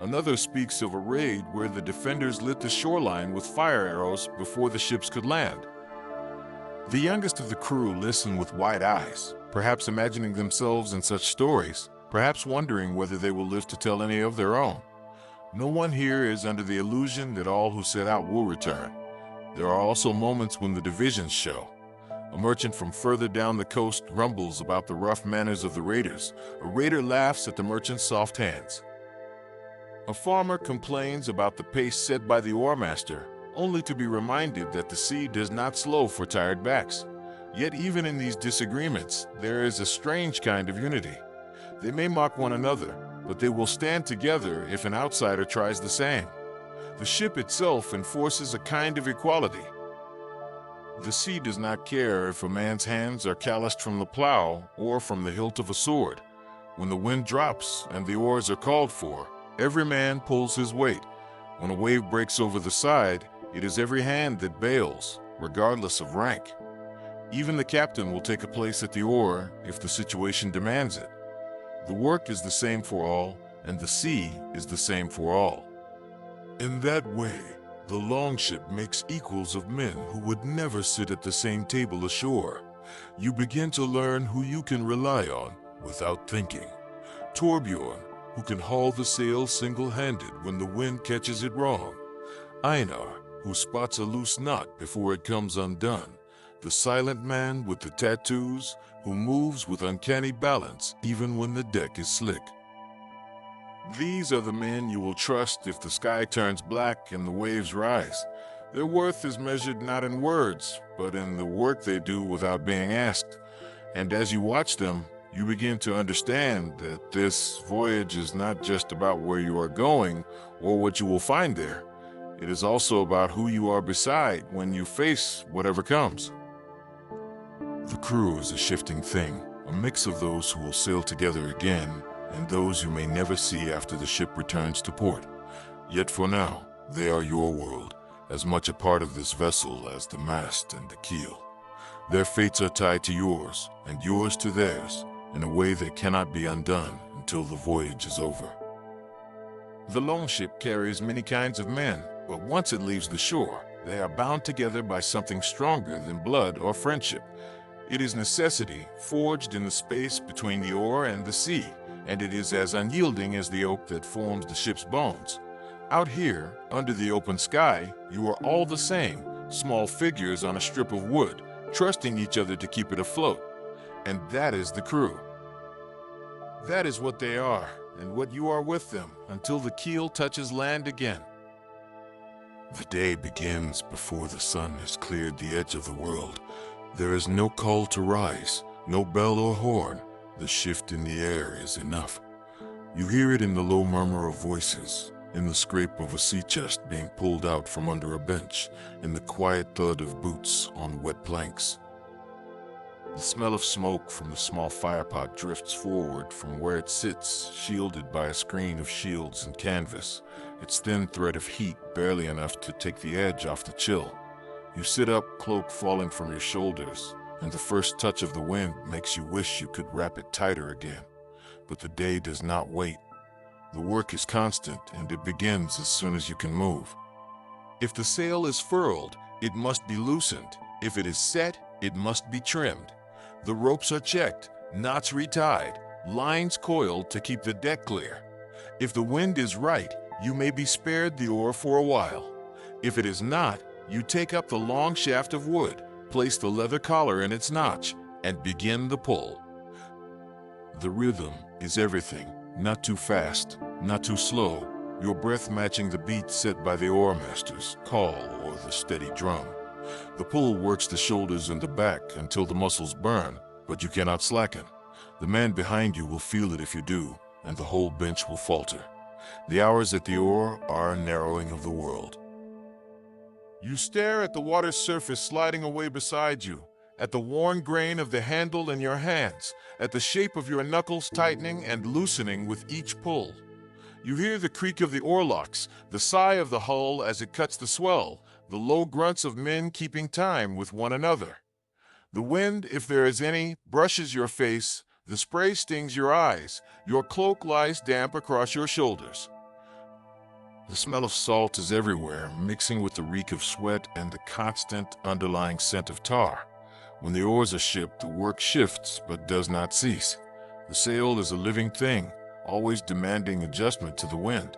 Another speaks of a raid where the defenders lit the shoreline with fire arrows before the ships could land. The youngest of the crew listen with wide eyes, perhaps imagining themselves in such stories, perhaps wondering whether they will live to tell any of their own. No one here is under the illusion that all who set out will return. There are also moments when the divisions show. A merchant from further down the coast grumbles about the rough manners of the raiders. A raider laughs at the merchant's soft hands. A farmer complains about the pace set by the oarmaster, only to be reminded that the sea does not slow for tired backs. Yet even in these disagreements, there is a strange kind of unity. They may mock one another, but they will stand together if an outsider tries the same. The ship itself enforces a kind of equality. The sea does not care if a man's hands are calloused from the plow or from the hilt of a sword. When the wind drops and the oars are called for, every man pulls his weight. When a wave breaks over the side, it is every hand that bails, regardless of rank. Even the captain will take a place at the oar if the situation demands it. The work is the same for all, and the sea is the same for all. In that way, the longship makes equals of men who would never sit at the same table ashore. You begin to learn who you can rely on without thinking. Torbjorn, who can haul the sail single-handed when the wind catches it wrong. Einar, who spots a loose knot before it comes undone. The silent man with the tattoos, who moves with uncanny balance even when the deck is slick. These are the men you will trust if the sky turns black and the waves rise. Their worth is measured not in words, but in the work they do without being asked. And as you watch them, you begin to understand that this voyage is not just about where you are going or what you will find there. It is also about who you are beside when you face whatever comes. The crew is a shifting thing, a mix of those who will sail together again and those you may never see after the ship returns to port. Yet for now, they are your world, as much a part of this vessel as the mast and the keel. Their fates are tied to yours, and yours to theirs, in a way that cannot be undone until the voyage is over. The longship carries many kinds of men, but once it leaves the shore, they are bound together by something stronger than blood or friendship. It is necessity, forged in the space between the oar and the sea, and it is as unyielding as the oak that forms the ship's bones. Out here, under the open sky, you are all the same, small figures on a strip of wood, trusting each other to keep it afloat. And that is the crew. That is what they are, and what you are with them, until the keel touches land again. The day begins before the sun has cleared the edge of the world. There is no call to rise, no bell or horn. The shift in the air is enough. You hear it in the low murmur of voices, in the scrape of a sea chest being pulled out from under a bench, in the quiet thud of boots on wet planks. The smell of smoke from the small firepot drifts forward from where it sits, shielded by a screen of shields and canvas, its thin thread of heat barely enough to take the edge off the chill. You sit up, cloak falling from your shoulders, and the first touch of the wind makes you wish you could wrap it tighter again. But the day does not wait. The work is constant, and it begins as soon as you can move. If the sail is furled, it must be loosened. If it is set, it must be trimmed. The ropes are checked, knots retied, lines coiled to keep the deck clear. If the wind is right, you may be spared the oar for a while. If it is not, you take up the long shaft of wood, place the leather collar in its notch, and begin the pull. The rhythm is everything, not too fast, not too slow, your breath matching the beat set by the oarmaster's call or the steady drum. The pull works the shoulders and the back until the muscles burn, but you cannot slacken. The man behind you will feel it if you do, and the whole bench will falter. The hours at the oar are a narrowing of the world. You stare at the water's surface sliding away beside you, at the worn grain of the handle in your hands, at the shape of your knuckles tightening and loosening with each pull. You hear the creak of the oarlocks, the sigh of the hull as it cuts the swell, the low grunts of men keeping time with one another. The wind, if there is any, brushes your face, the spray stings your eyes, your cloak lies damp across your shoulders. The smell of salt is everywhere, mixing with the reek of sweat and the constant underlying scent of tar. When the oars are shipped, the work shifts but does not cease. The sail is a living thing, always demanding adjustment to the wind.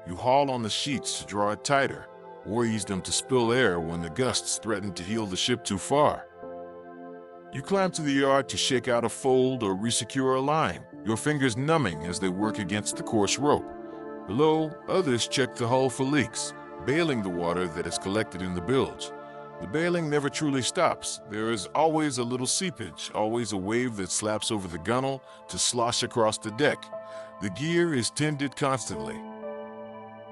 You haul on the sheets to draw it tighter, or ease them to spill air when the gusts threaten to heel the ship too far. You climb to the yard to shake out a fold or resecure a line, your fingers numbing as they work against the coarse rope. Below, others check the hull for leaks, bailing the water that is collected in the bilge. The bailing never truly stops. There is always a little seepage, always a wave that slaps over the gunwale to slosh across the deck. The gear is tended constantly.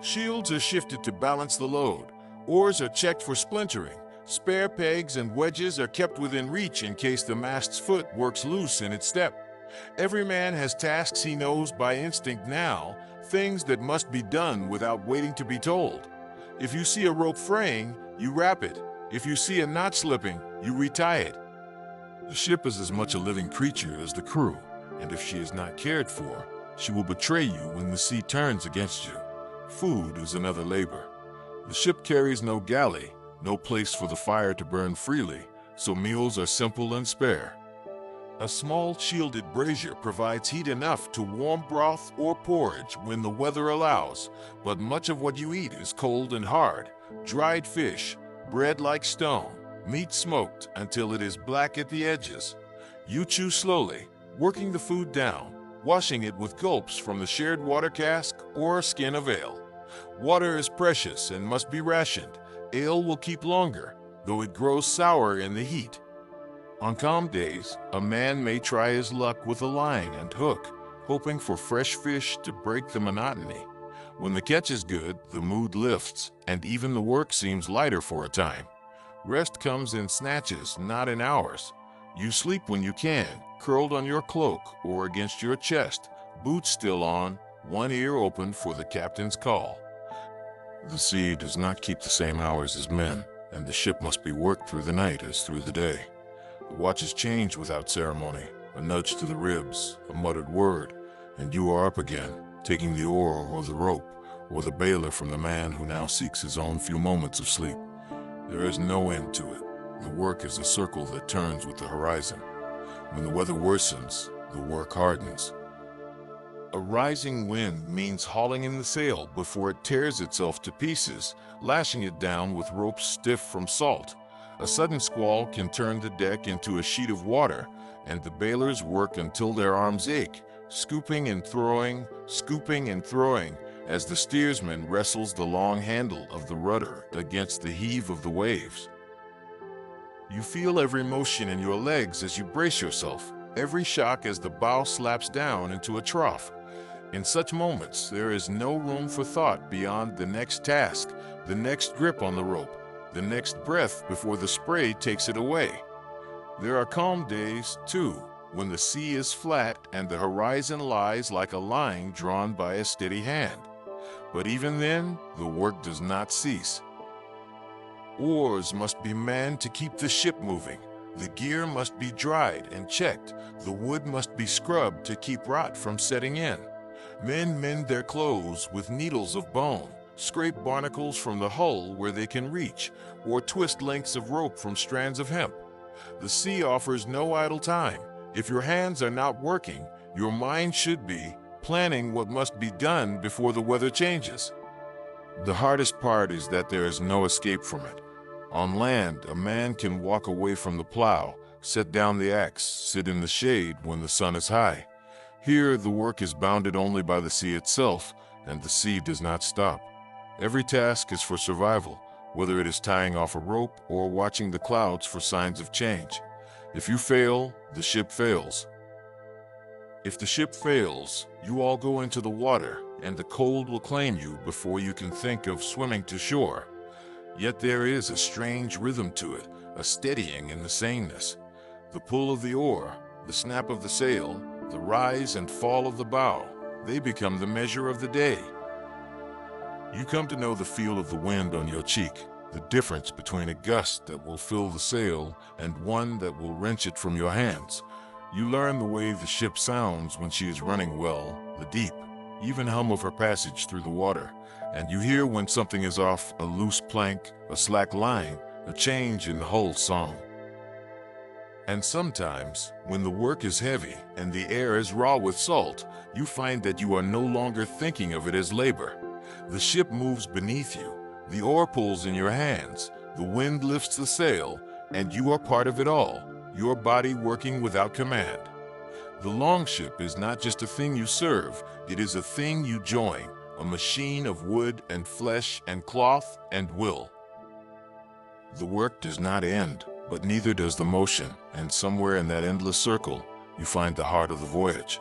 Shields are shifted to balance the load. Oars are checked for splintering. Spare pegs and wedges are kept within reach in case the mast's foot works loose in its step. Every man has tasks he knows by instinct now, things that must be done without waiting to be told. If you see a rope fraying, you wrap it. If you see a knot slipping, you retie it. The ship is as much a living creature as the crew, and if she is not cared for, she will betray you when the sea turns against you. Food is another labor. The ship carries no galley, no place for the fire to burn freely, so meals are simple and spare. A small shielded brazier provides heat enough to warm broth or porridge when the weather allows, but much of what you eat is cold and hard. Dried fish, bread like stone, meat smoked until it is black at the edges. You chew slowly, working the food down, washing it with gulps from the shared water cask or a skin of ale. Water is precious and must be rationed. Ale will keep longer, though it grows sour in the heat. On calm days, a man may try his luck with a line and hook, hoping for fresh fish to break the monotony. When the catch is good, the mood lifts, and even the work seems lighter for a time. Rest comes in snatches, not in hours. You sleep when you can, curled on your cloak or against your chest, boots still on, one ear open for the captain's call. The sea does not keep the same hours as men, and the ship must be worked through the night as through the day. The watches change without ceremony, a nudge to the ribs, a muttered word, and you are up again, taking the oar or the rope, or the bailer from the man who now seeks his own few moments of sleep. There is no end to it. The work is a circle that turns with the horizon. When the weather worsens, the work hardens. A rising wind means hauling in the sail before it tears itself to pieces, lashing it down with ropes stiff from salt. A sudden squall can turn the deck into a sheet of water, and the bailers work until their arms ache, scooping and throwing, as the steersman wrestles the long handle of the rudder against the heave of the waves. You feel every motion in your legs as you brace yourself, every shock as the bow slaps down into a trough. In such moments, there is no room for thought beyond the next task, the next grip on the rope, the next breath before the spray takes it away. There are calm days, too, when the sea is flat and the horizon lies like a line drawn by a steady hand. But even then, the work does not cease. Oars must be manned to keep the ship moving. The gear must be dried and checked. The wood must be scrubbed to keep rot from setting in. Men mend their clothes with needles of bone, scrape barnacles from the hull where they can reach, or twist lengths of rope from strands of hemp. The sea offers no idle time. If your hands are not working, your mind should be planning what must be done before the weather changes. The hardest part is that there is no escape from it. On land, a man can walk away from the plow, set down the axe, sit in the shade when the sun is high. Here, the work is bounded only by the sea itself, and the sea does not stop. Every task is for survival, whether it is tying off a rope or watching the clouds for signs of change. If you fail, the ship fails. If the ship fails, you all go into the water, and the cold will claim you before you can think of swimming to shore. Yet there is a strange rhythm to it, a steadying in the sameness. The pull of the oar, the snap of the sail, the rise and fall of the bow, they become the measure of the day. You come to know the feel of the wind on your cheek, the difference between a gust that will fill the sail and one that will wrench it from your hands. You learn the way the ship sounds when she is running well, the deep, even hum of her passage through the water, and you hear when something is off, a loose plank, a slack line, a change in the whole song. And sometimes, when the work is heavy and the air is raw with salt, you find that you are no longer thinking of it as labor. The ship moves beneath you, the oar pulls in your hands, the wind lifts the sail, and you are part of it all, your body working without command. The longship is not just a thing you serve, it is a thing you join, a machine of wood and flesh and cloth and will. The work does not end, but neither does the motion, and somewhere in that endless circle, you find the heart of the voyage.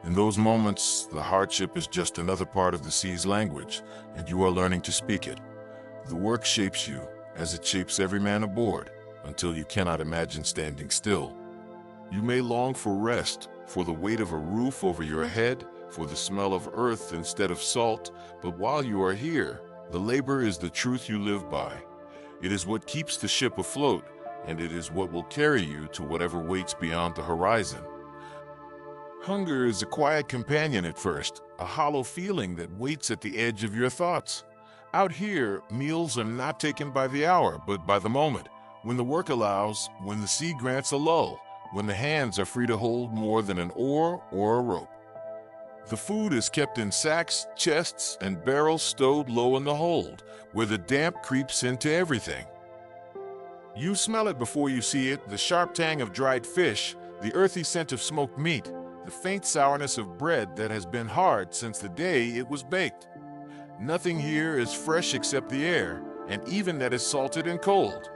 In those moments, the hardship is just another part of the sea's language, and you are learning to speak it. The work shapes you, as it shapes every man aboard, until you cannot imagine standing still. You may long for rest, for the weight of a roof over your head, for the smell of earth instead of salt, but while you are here, the labor is the truth you live by. It is what keeps the ship afloat, and it is what will carry you to whatever waits beyond the horizon. Hunger is a quiet companion at first, a hollow feeling that waits at the edge of your thoughts. Out here, meals are not taken by the hour, but by the moment, when the work allows, when the sea grants a lull, when the hands are free to hold more than an oar or a rope. The food is kept in sacks, chests, and barrels stowed low in the hold, where the damp creeps into everything. You smell it before you see it, the sharp tang of dried fish, the earthy scent of smoked meat, the faint sourness of bread that has been hard since the day it was baked. Nothing here is fresh except the air, and even that is salted and cold.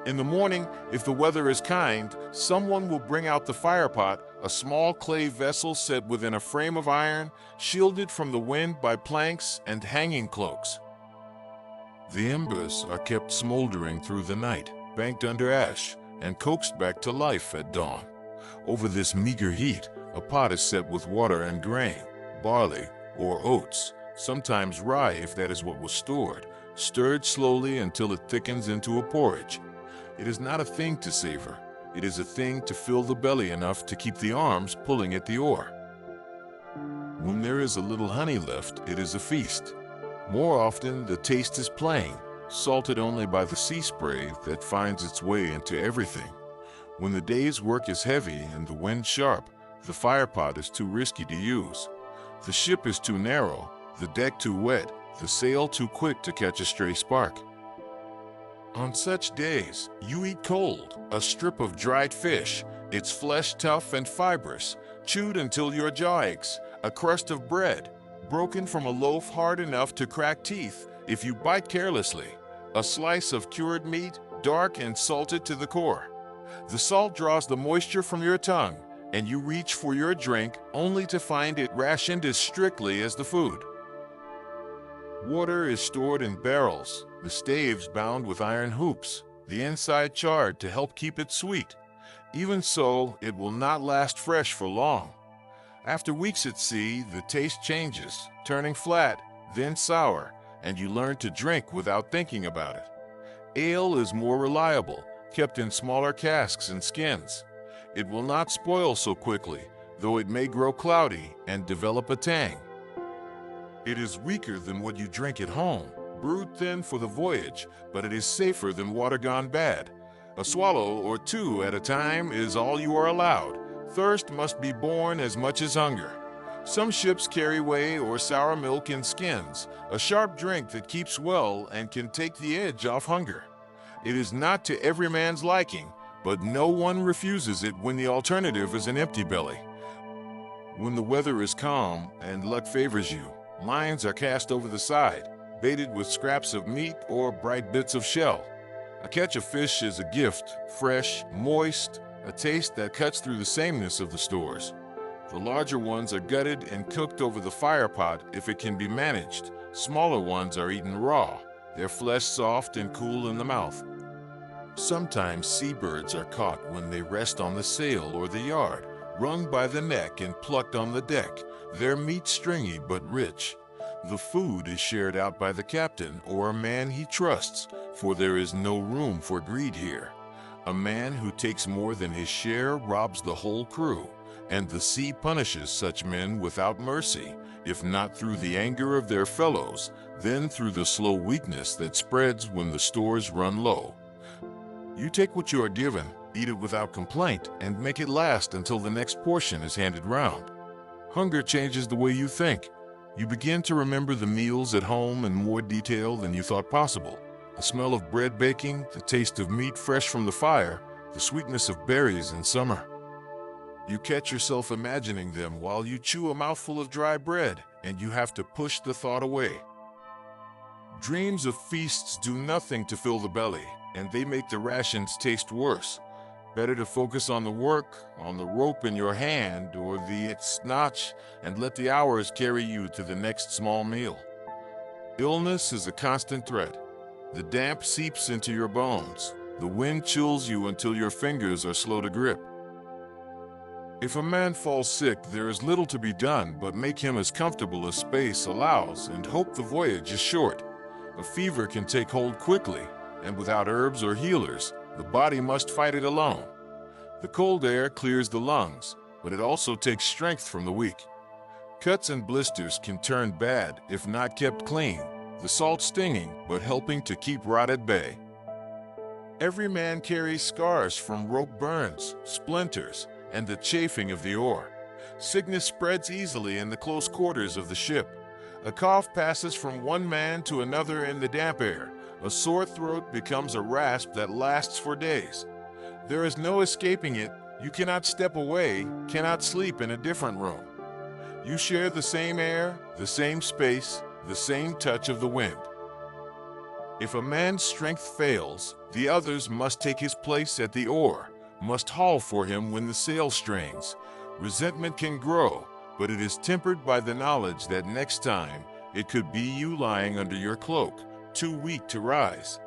In the morning, if the weather is kind, someone will bring out the fire pot, a small clay vessel set within a frame of iron, shielded from the wind by planks and hanging cloaks. The embers are kept smoldering through the night, banked under ash, and coaxed back to life at dawn. Over this meager heat, a pot is set with water and grain, barley or oats, sometimes rye if that is what was stored, stirred slowly until it thickens into a porridge. It is not a thing to savor. It is a thing to fill the belly enough to keep the arms pulling at the oar. When there is a little honey left, it is a feast. More often, the taste is plain, salted only by the sea spray that finds its way into everything. When the day's work is heavy and the wind sharp, the fire pot is too risky to use. The ship is too narrow, the deck too wet, the sail too quick to catch a stray spark. On such days, you eat cold, a strip of dried fish, its flesh tough and fibrous, chewed until your jaw aches, a crust of bread, broken from a loaf hard enough to crack teeth if you bite carelessly, a slice of cured meat, dark and salted to the core. The salt draws the moisture from your tongue, and you reach for your drink only to find it rationed as strictly as the food. Water is stored in barrels, the staves bound with iron hoops, the inside charred to help keep it sweet. Even so, it will not last fresh for long. After weeks at sea, the taste changes, turning flat, then sour, and you learn to drink without thinking about it. Ale is more reliable, kept in smaller casks and skins. It will not spoil so quickly, though it may grow cloudy and develop a tang. It is weaker than what you drink at home, brewed thin for the voyage, but it is safer than water gone bad. A swallow or two at a time is all you are allowed. Thirst must be borne as much as hunger. Some ships carry whey or sour milk in skins, a sharp drink that keeps well and can take the edge off hunger. It is not to every man's liking, but no one refuses it when the alternative is an empty belly. When the weather is calm and luck favors you, lines are cast over the side, baited with scraps of meat or bright bits of shell. A catch of fish is a gift, fresh, moist, a taste that cuts through the sameness of the stores. The larger ones are gutted and cooked over the fire pot if it can be managed. Smaller ones are eaten raw, their flesh soft and cool in the mouth. Sometimes seabirds are caught when they rest on the sail or the yard, wrung by the neck and plucked on the deck, their meat stringy but rich. The food is shared out by the captain or a man he trusts, for there is no room for greed here. A man who takes more than his share robs the whole crew, and the sea punishes such men without mercy, if not through the anger of their fellows, then through the slow weakness that spreads when the stores run low. You take what you are given, eat it without complaint, and make it last until the next portion is handed round. Hunger changes the way you think. You begin to remember the meals at home in more detail than you thought possible. The smell of bread baking, the taste of meat fresh from the fire, the sweetness of berries in summer. You catch yourself imagining them while you chew a mouthful of dry bread, and you have to push the thought away. Dreams of feasts do nothing to fill the belly, and they make the rations taste worse. Better to focus on the work, on the rope in your hand, or the snatch, and let the hours carry you to the next small meal. Illness is a constant threat. The damp seeps into your bones. The wind chills you until your fingers are slow to grip. If a man falls sick, there is little to be done but make him as comfortable as space allows and hope the voyage is short. A fever can take hold quickly, and without herbs or healers, the body must fight it alone. The cold air clears the lungs, but it also takes strength from the weak. Cuts and blisters can turn bad if not kept clean, the salt stinging but helping to keep rot at bay. Every man carries scars from rope burns, splinters, and the chafing of the oar. Sickness spreads easily in the close quarters of the ship. A cough passes from one man to another in the damp air. A sore throat becomes a rasp that lasts for days. There is no escaping it. You cannot step away, cannot sleep in a different room. You share the same air, the same space, the same touch of the wind. If a man's strength fails, the others must take his place at the oar, must haul for him when the sail strains. Resentment can grow, but it is tempered by the knowledge that next time it could be you lying under your cloak, too weak to rise.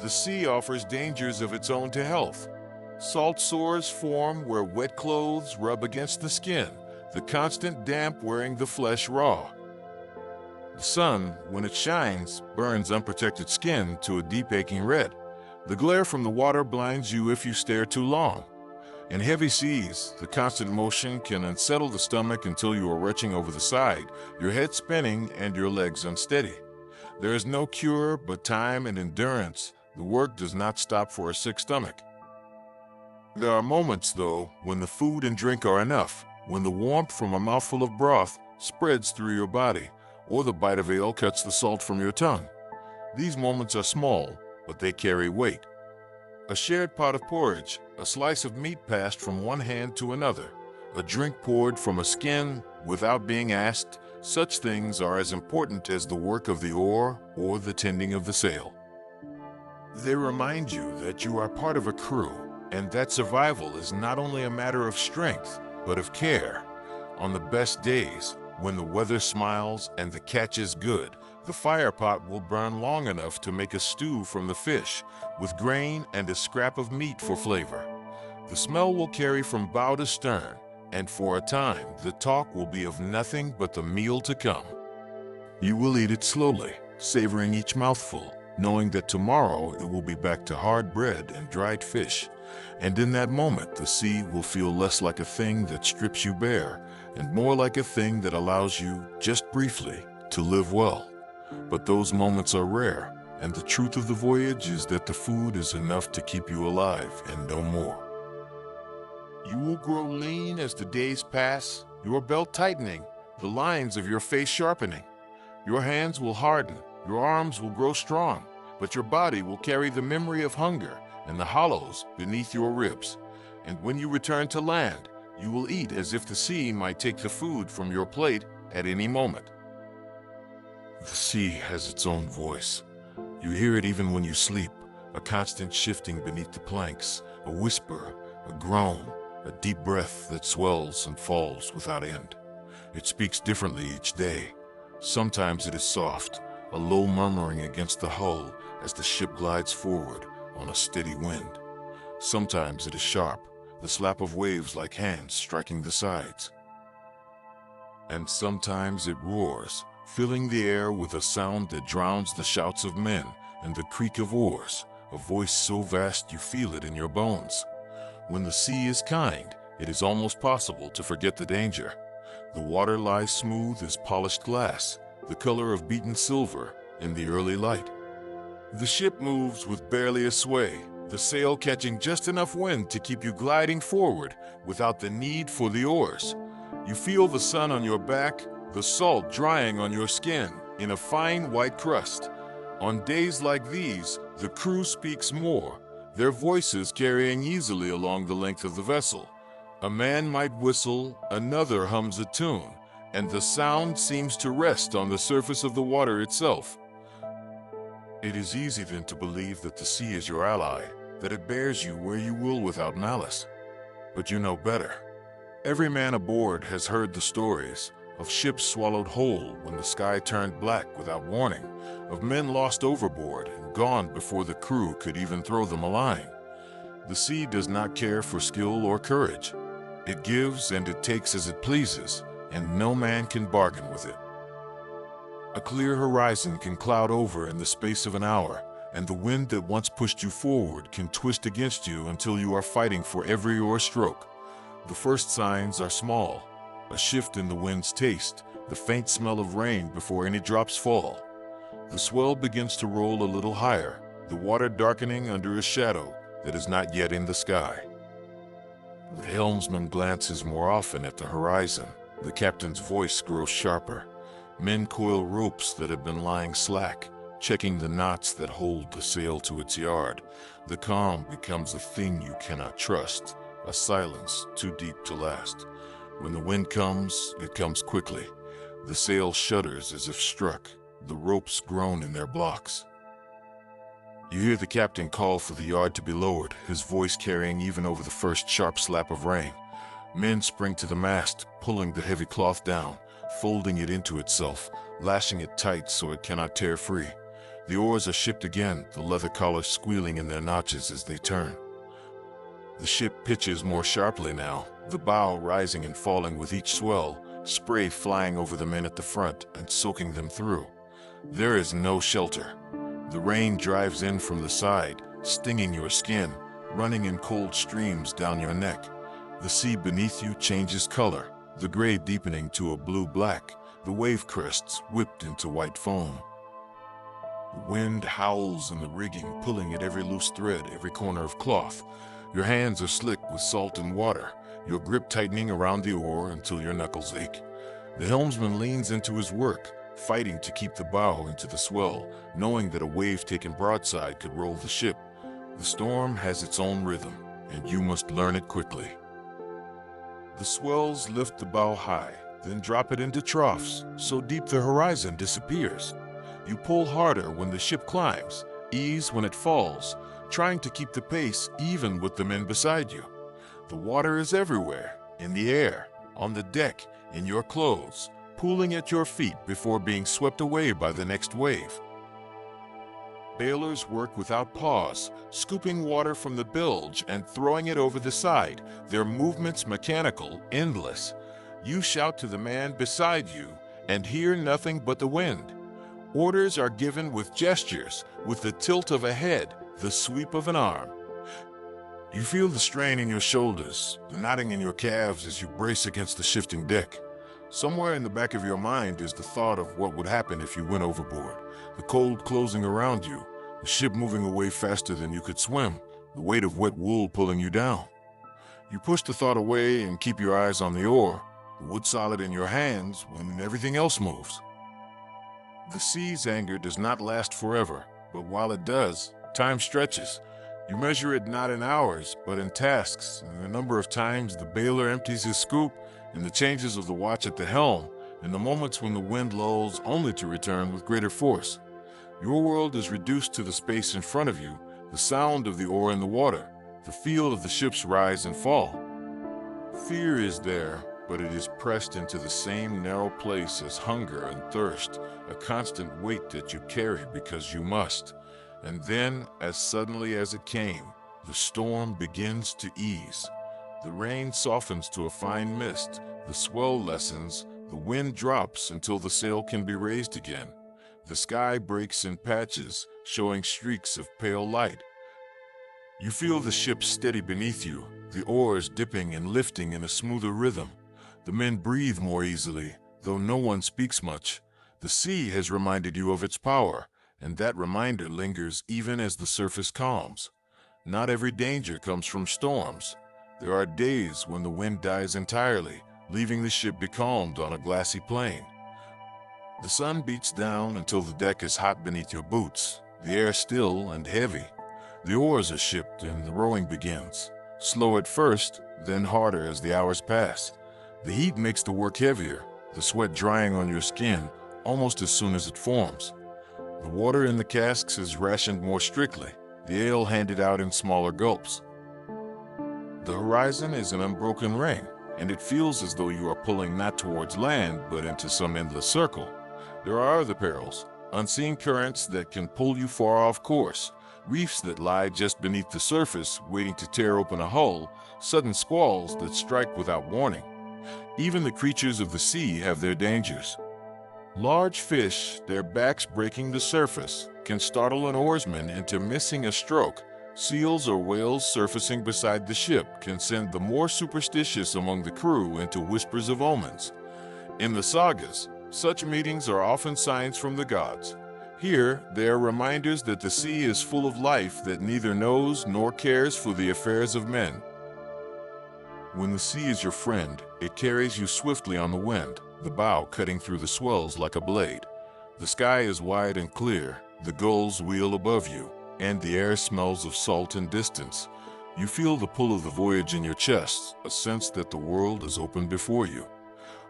The sea offers dangers of its own to health. Salt sores form where wet clothes rub against the skin, the constant damp wearing the flesh raw. The sun, when it shines, burns unprotected skin to a deep aching red. The glare from the water blinds you if you stare too long. In heavy seas, the constant motion can unsettle the stomach until you are retching over the side, your head spinning and your legs unsteady. There is no cure but time and endurance. The work does not stop for a sick stomach. There are moments, though, when the food and drink are enough, when the warmth from a mouthful of broth spreads through your body, or the bite of ale cuts the salt from your tongue. These moments are small, but they carry weight. A shared pot of porridge, a slice of meat passed from one hand to another, a drink poured from a skin without being asked, such things are as important as the work of the oar or the tending of the sail. They remind you that you are part of a crew, and that survival is not only a matter of strength, but of care. On the best days, when the weather smiles and the catch is good, the fire pot will burn long enough to make a stew from the fish, with grain and a scrap of meat for flavor. The smell will carry from bow to stern, and for a time the talk will be of nothing but the meal to come. You will eat it slowly, savoring each mouthful, knowing that tomorrow it will be back to hard bread and dried fish. And in that moment, the sea will feel less like a thing that strips you bare, and more like a thing that allows you, just briefly, to live well. But those moments are rare, and the truth of the voyage is that the food is enough to keep you alive and no more. You will grow lean as the days pass, your belt tightening, the lines of your face sharpening. Your hands will harden, your arms will grow strong, but your body will carry the memory of hunger and the hollows beneath your ribs. And when you return to land, you will eat as if the sea might take the food from your plate at any moment. The sea has its own voice. You hear it even when you sleep, a constant shifting beneath the planks, a whisper, a groan, a deep breath that swells and falls without end. It speaks differently each day. Sometimes it is soft, a low murmuring against the hull as the ship glides forward on a steady wind. Sometimes it is sharp, the slap of waves like hands striking the sides. And sometimes it roars, filling the air with a sound that drowns the shouts of men and the creak of oars, a voice so vast you feel it in your bones. When the sea is kind, it is almost possible to forget the danger. The water lies smooth as polished glass, the color of beaten silver in the early light. The ship moves with barely a sway, the sail catching just enough wind to keep you gliding forward without the need for the oars. You feel the sun on your back, the salt drying on your skin in a fine white crust. On days like these, the crew speaks more, their voices carrying easily along the length of the vessel. A man might whistle, another hums a tune, and the sound seems to rest on the surface of the water itself. It is easy then to believe that the sea is your ally, that it bears you where you will without malice. But you know better. Every man aboard has heard the stories of ships swallowed whole when the sky turned black without warning, of men lost overboard and gone before the crew could even throw them a line. The sea does not care for skill or courage. It gives and it takes as it pleases, and no man can bargain with it. A clear horizon can cloud over in the space of an hour, and the wind that once pushed you forward can twist against you until you are fighting for every oar stroke. The first signs are small, a shift in the wind's taste, the faint smell of rain before any drops fall. The swell begins to roll a little higher, the water darkening under a shadow that is not yet in the sky. The helmsman glances more often at the horizon. The captain's voice grows sharper. Men coil ropes that have been lying slack, checking the knots that hold the sail to its yard. The calm becomes a thing you cannot trust, a silence too deep to last. When the wind comes, it comes quickly. The sail shudders as if struck. The ropes groan in their blocks. You hear the captain call for the yard to be lowered, his voice carrying even over the first sharp slap of rain. Men spring to the mast, pulling the heavy cloth down, folding it into itself, lashing it tight so it cannot tear free. The oars are shipped again, the leather collars squealing in their notches as they turn. The ship pitches more sharply now, the bow rising and falling with each swell, spray flying over the men at the front and soaking them through. There is no shelter. The rain drives in from the side, stinging your skin, running in cold streams down your neck. The sea beneath you changes color, the gray deepening to a blue-black, the wave crests whipped into white foam. The wind howls in the rigging, pulling at every loose thread, every corner of cloth. Your hands are slick with salt and water, your grip tightening around the oar until your knuckles ache. The helmsman leans into his work, fighting to keep the bow into the swell, knowing that a wave taken broadside could roll the ship. The storm has its own rhythm, and you must learn it quickly. The swells lift the bow high, then drop it into troughs, so deep the horizon disappears. You pull harder when the ship climbs, ease when it falls, trying to keep the pace even with the men beside you. The water is everywhere, in the air, on the deck, in your clothes, pooling at your feet before being swept away by the next wave. Bailers work without pause, scooping water from the bilge and throwing it over the side, their movements mechanical, endless. You shout to the man beside you and hear nothing but the wind. Orders are given with gestures, with the tilt of a head, the sweep of an arm. You feel the strain in your shoulders, the knotting in your calves as you brace against the shifting deck. Somewhere in the back of your mind is the thought of what would happen if you went overboard, the cold closing around you, the ship moving away faster than you could swim, the weight of wet wool pulling you down. You push the thought away and keep your eyes on the oar, the wood solid in your hands when everything else moves. The sea's anger does not last forever, but while it does, time stretches. You measure it not in hours, but in tasks, and the number of times the bailer empties his scoop, in the changes of the watch at the helm, in the moments when the wind lulls only to return with greater force. Your world is reduced to the space in front of you, the sound of the oar in the water, the feel of the ship's rise and fall. Fear is there, but it is pressed into the same narrow place as hunger and thirst, a constant weight that you carry because you must. And then, as suddenly as it came, the storm begins to ease. The rain softens to a fine mist, the swell lessens, the wind drops until the sail can be raised again. The sky breaks in patches, showing streaks of pale light. You feel the ship steady beneath you, the oars dipping and lifting in a smoother rhythm. The men breathe more easily, though no one speaks much. The sea has reminded you of its power, and that reminder lingers even as the surface calms. Not every danger comes from storms. There are days when the wind dies entirely, leaving the ship becalmed on a glassy plain. The sun beats down until the deck is hot beneath your boots, the air still and heavy. The oars are shipped and the rowing begins. Slow at first, then harder as the hours pass. The heat makes the work heavier, the sweat drying on your skin almost as soon as it forms. The water in the casks is rationed more strictly, the ale handed out in smaller gulps. The horizon is an unbroken ring, and it feels as though you are pulling not towards land but into some endless circle. There are other perils, unseen currents that can pull you far off course, reefs that lie just beneath the surface waiting to tear open a hull, sudden squalls that strike without warning. Even the creatures of the sea have their dangers. Large fish, their backs breaking the surface, can startle an oarsman into missing a stroke. Seals or whales surfacing beside the ship can send the more superstitious among the crew into whispers of omens. In the sagas, such meetings are often signs from the gods. Here, they are reminders that the sea is full of life that neither knows nor cares for the affairs of men. When the sea is your friend, it carries you swiftly on the wind, the bow cutting through the swells like a blade. The sky is wide and clear, the gulls wheel above you, and the air smells of salt and distance. You feel the pull of the voyage in your chest, a sense that the world is open before you.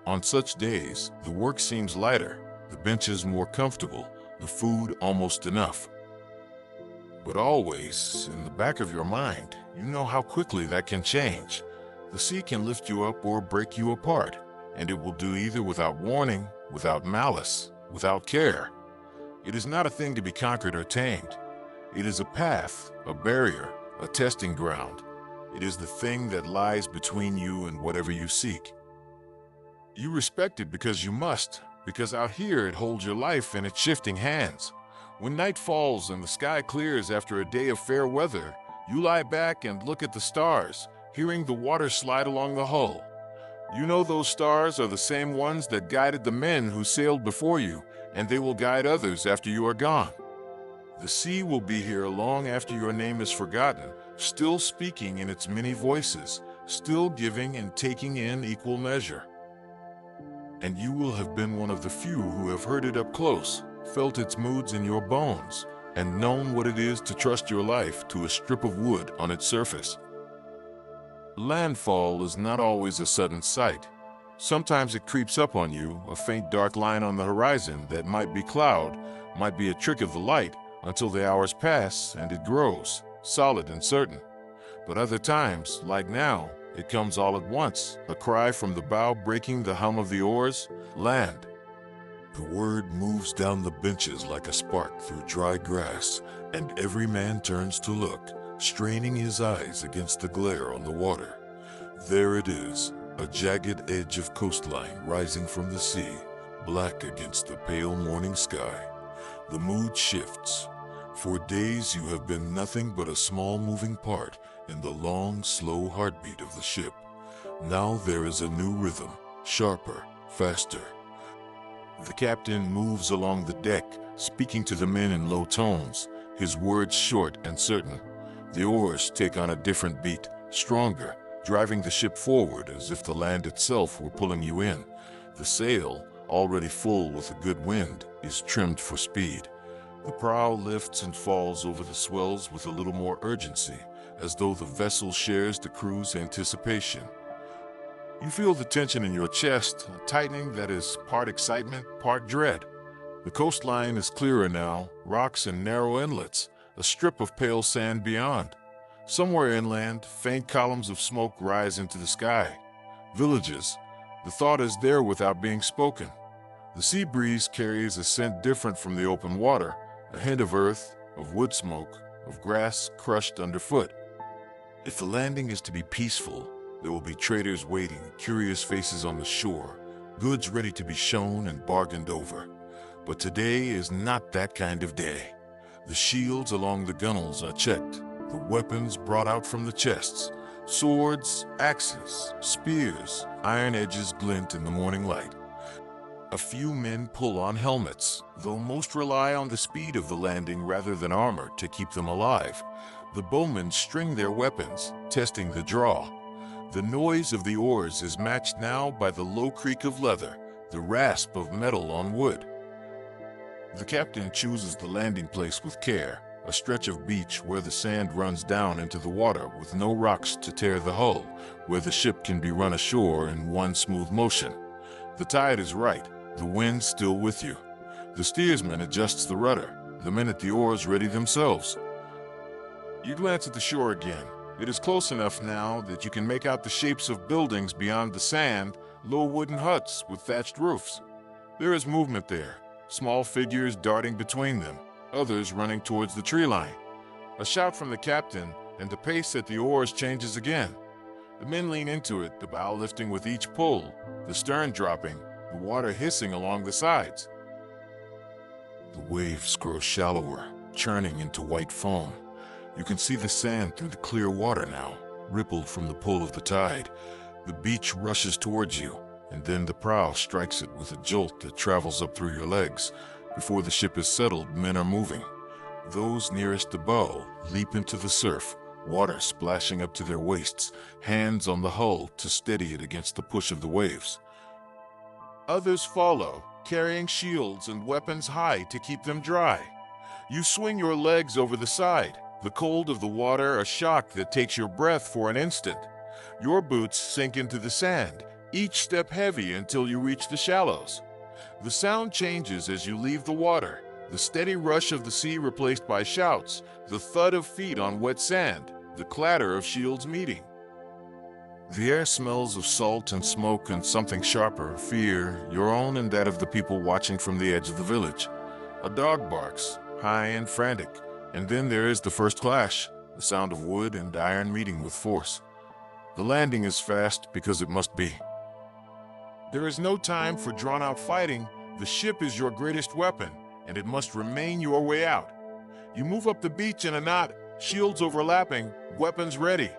On such days, the work seems lighter, the benches more comfortable, the food almost enough. But always, in the back of your mind, you know how quickly that can change. The sea can lift you up or break you apart, and it will do either without warning, without malice, without care. It is not a thing to be conquered or tamed. It is a path, a barrier, a testing ground. It is the thing that lies between you and whatever you seek. You respect it because you must, because out here it holds your life in its shifting hands. When night falls and the sky clears after a day of fair weather, you lie back and look at the stars, hearing the water slide along the hull. You know those stars are the same ones that guided the men who sailed before you, and they will guide others after you are gone. The sea will be here long after your name is forgotten, still speaking in its many voices, still giving and taking in equal measure. And you will have been one of the few who have heard it up close, felt its moods in your bones, and known what it is to trust your life to a strip of wood on its surface. Landfall is not always a sudden sight. Sometimes it creeps up on you, a faint dark line on the horizon that might be cloud, might be a trick of the light, until the hours pass and it grows, solid and certain. But other times, like now, it comes all at once, a cry from the bow breaking the hum of the oars, land. The word moves down the benches like a spark through dry grass, and every man turns to look, straining his eyes against the glare on the water. There it is, a jagged edge of coastline rising from the sea, black against the pale morning sky. The mood shifts. For days you have been nothing but a small moving part in the long, slow heartbeat of the ship. Now there is a new rhythm, sharper, faster. The captain moves along the deck, speaking to the men in low tones, his words short and certain. The oars take on a different beat, stronger, driving the ship forward as if the land itself were pulling you in. The sail, already full with a good wind, is trimmed for speed. The prow lifts and falls over the swells with a little more urgency, as though the vessel shares the crew's anticipation. You feel the tension in your chest, a tightening that is part excitement, part dread. The coastline is clearer now, rocks and narrow inlets, a strip of pale sand beyond. Somewhere inland, faint columns of smoke rise into the sky. Villages. The thought is there without being spoken. The sea breeze carries a scent different from the open water, a hint of earth, of wood smoke, of grass crushed underfoot. If the landing is to be peaceful, there will be traders waiting, curious faces on the shore, goods ready to be shown and bargained over. But today is not that kind of day. The shields along the gunwales are checked, the weapons brought out from the chests. Swords, axes, spears, iron edges glint in the morning light. A few men pull on helmets, though most rely on the speed of the landing rather than armor to keep them alive. The bowmen string their weapons, testing the draw. The noise of the oars is matched now by the low creak of leather, the rasp of metal on wood. The captain chooses the landing place with care, a stretch of beach where the sand runs down into the water with no rocks to tear the hull, where the ship can be run ashore in one smooth motion. The tide is right, the wind still with you. The steersman adjusts the rudder, the men at the oars ready themselves. You glance at the shore again. It is close enough now that you can make out the shapes of buildings beyond the sand, low wooden huts with thatched roofs. There is movement there, small figures darting between them, others running towards the tree line. A shout from the captain, and the pace at the oars changes again. The men lean into it, the bow lifting with each pull, the stern dropping, the water hissing along the sides. The waves grow shallower, churning into white foam. You can see the sand through the clear water now, rippled from the pull of the tide. The beach rushes towards you, and then the prow strikes it with a jolt that travels up through your legs. Before the ship is settled, men are moving. Those nearest the bow leap into the surf, water splashing up to their waists, hands on the hull to steady it against the push of the waves. Others follow, carrying shields and weapons high to keep them dry. You swing your legs over the side, the cold of the water a shock that takes your breath for an instant. Your boots sink into the sand, each step heavy until you reach the shallows. The sound changes as you leave the water, the steady rush of the sea replaced by shouts, the thud of feet on wet sand, the clatter of shields meeting. The air smells of salt and smoke and something sharper, fear, your own and that of the people watching from the edge of the village. A dog barks, high and frantic, and then there is the first clash, the sound of wood and iron meeting with force. The landing is fast because it must be. There is no time for drawn-out fighting. The ship is your greatest weapon, and it must remain your way out. You move up the beach in a knot, shields overlapping, weapons ready.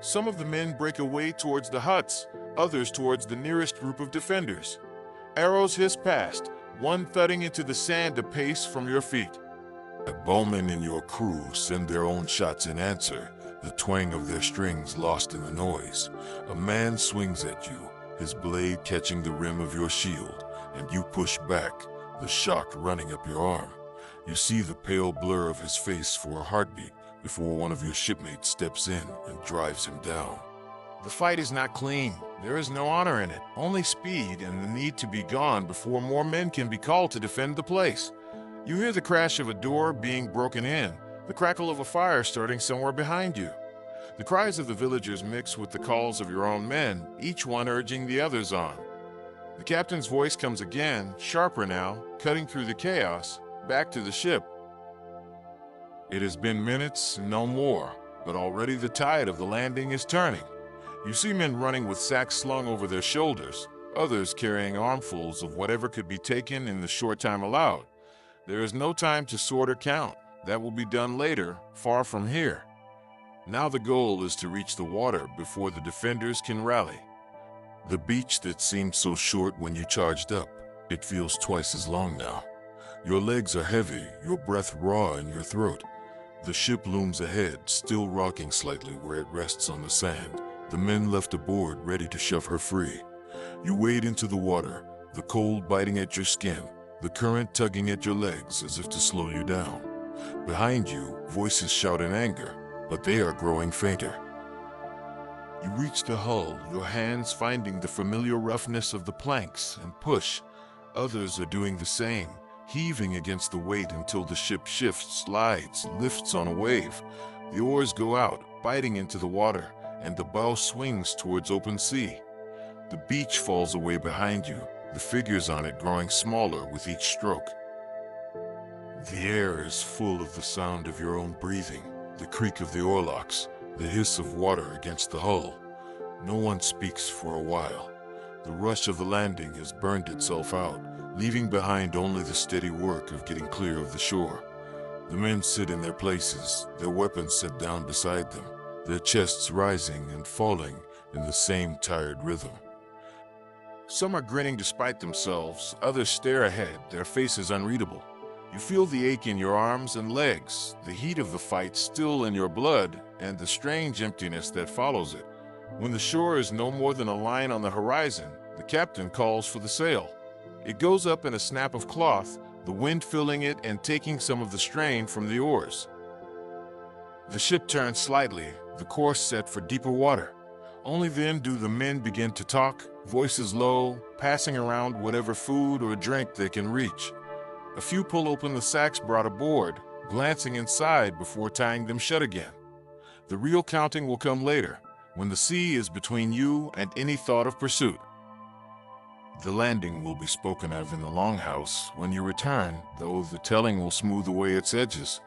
Some of the men break away towards the huts, others towards the nearest group of defenders. Arrows hiss past, one thudding into the sand a pace from your feet. The bowmen in your crew send their own shots in answer, the twang of their strings lost in the noise. A man swings at you, his blade catching the rim of your shield, and you push back, the shock running up your arm. You see the pale blur of his face for a heartbeat before one of your shipmates steps in and drives him down. The fight is not clean. There is no honor in it, only speed and the need to be gone before more men can be called to defend the place. You hear the crash of a door being broken in, the crackle of a fire starting somewhere behind you. The cries of the villagers mix with the calls of your own men, each one urging the others on. The captain's voice comes again, sharper now, cutting through the chaos, back to the ship. It has been minutes, no more, but already the tide of the landing is turning. You see men running with sacks slung over their shoulders, others carrying armfuls of whatever could be taken in the short time allowed. There is no time to sort or count. That will be done later, far from here. Now the goal is to reach the water before the defenders can rally. The beach that seemed so short when you charged up, it feels twice as long now. Your legs are heavy, your breath raw in your throat. The ship looms ahead, still rocking slightly where it rests on the sand. The men left aboard ready to shove her free. You wade into the water, the cold biting at your skin, the current tugging at your legs as if to slow you down. Behind you, voices shout in anger, but they are growing fainter. You reach the hull, your hands finding the familiar roughness of the planks, and push. Others are doing the same, heaving against the weight until the ship shifts, slides, lifts on a wave. The oars go out, biting into the water, and the bow swings towards open sea. The beach falls away behind you, the figures on it growing smaller with each stroke. The air is full of the sound of your own breathing, the creak of the oarlocks, the hiss of water against the hull. No one speaks for a while. The rush of the landing has burned itself out, leaving behind only the steady work of getting clear of the shore. The men sit in their places, their weapons set down beside them, their chests rising and falling in the same tired rhythm. Some are grinning despite themselves, others stare ahead, their faces unreadable. You feel the ache in your arms and legs, the heat of the fight still in your blood, and the strange emptiness that follows it. When the shore is no more than a line on the horizon, the captain calls for the sail. It goes up in a snap of cloth, the wind filling it and taking some of the strain from the oars. The ship turns slightly, the course set for deeper water. Only then do the men begin to talk, voices low, passing around whatever food or drink they can reach. A few pull open the sacks brought aboard, glancing inside before tying them shut again. The real counting will come later, when the sea is between you and any thought of pursuit. The landing will be spoken of in the longhouse when you return, though the telling will smooth away its edges.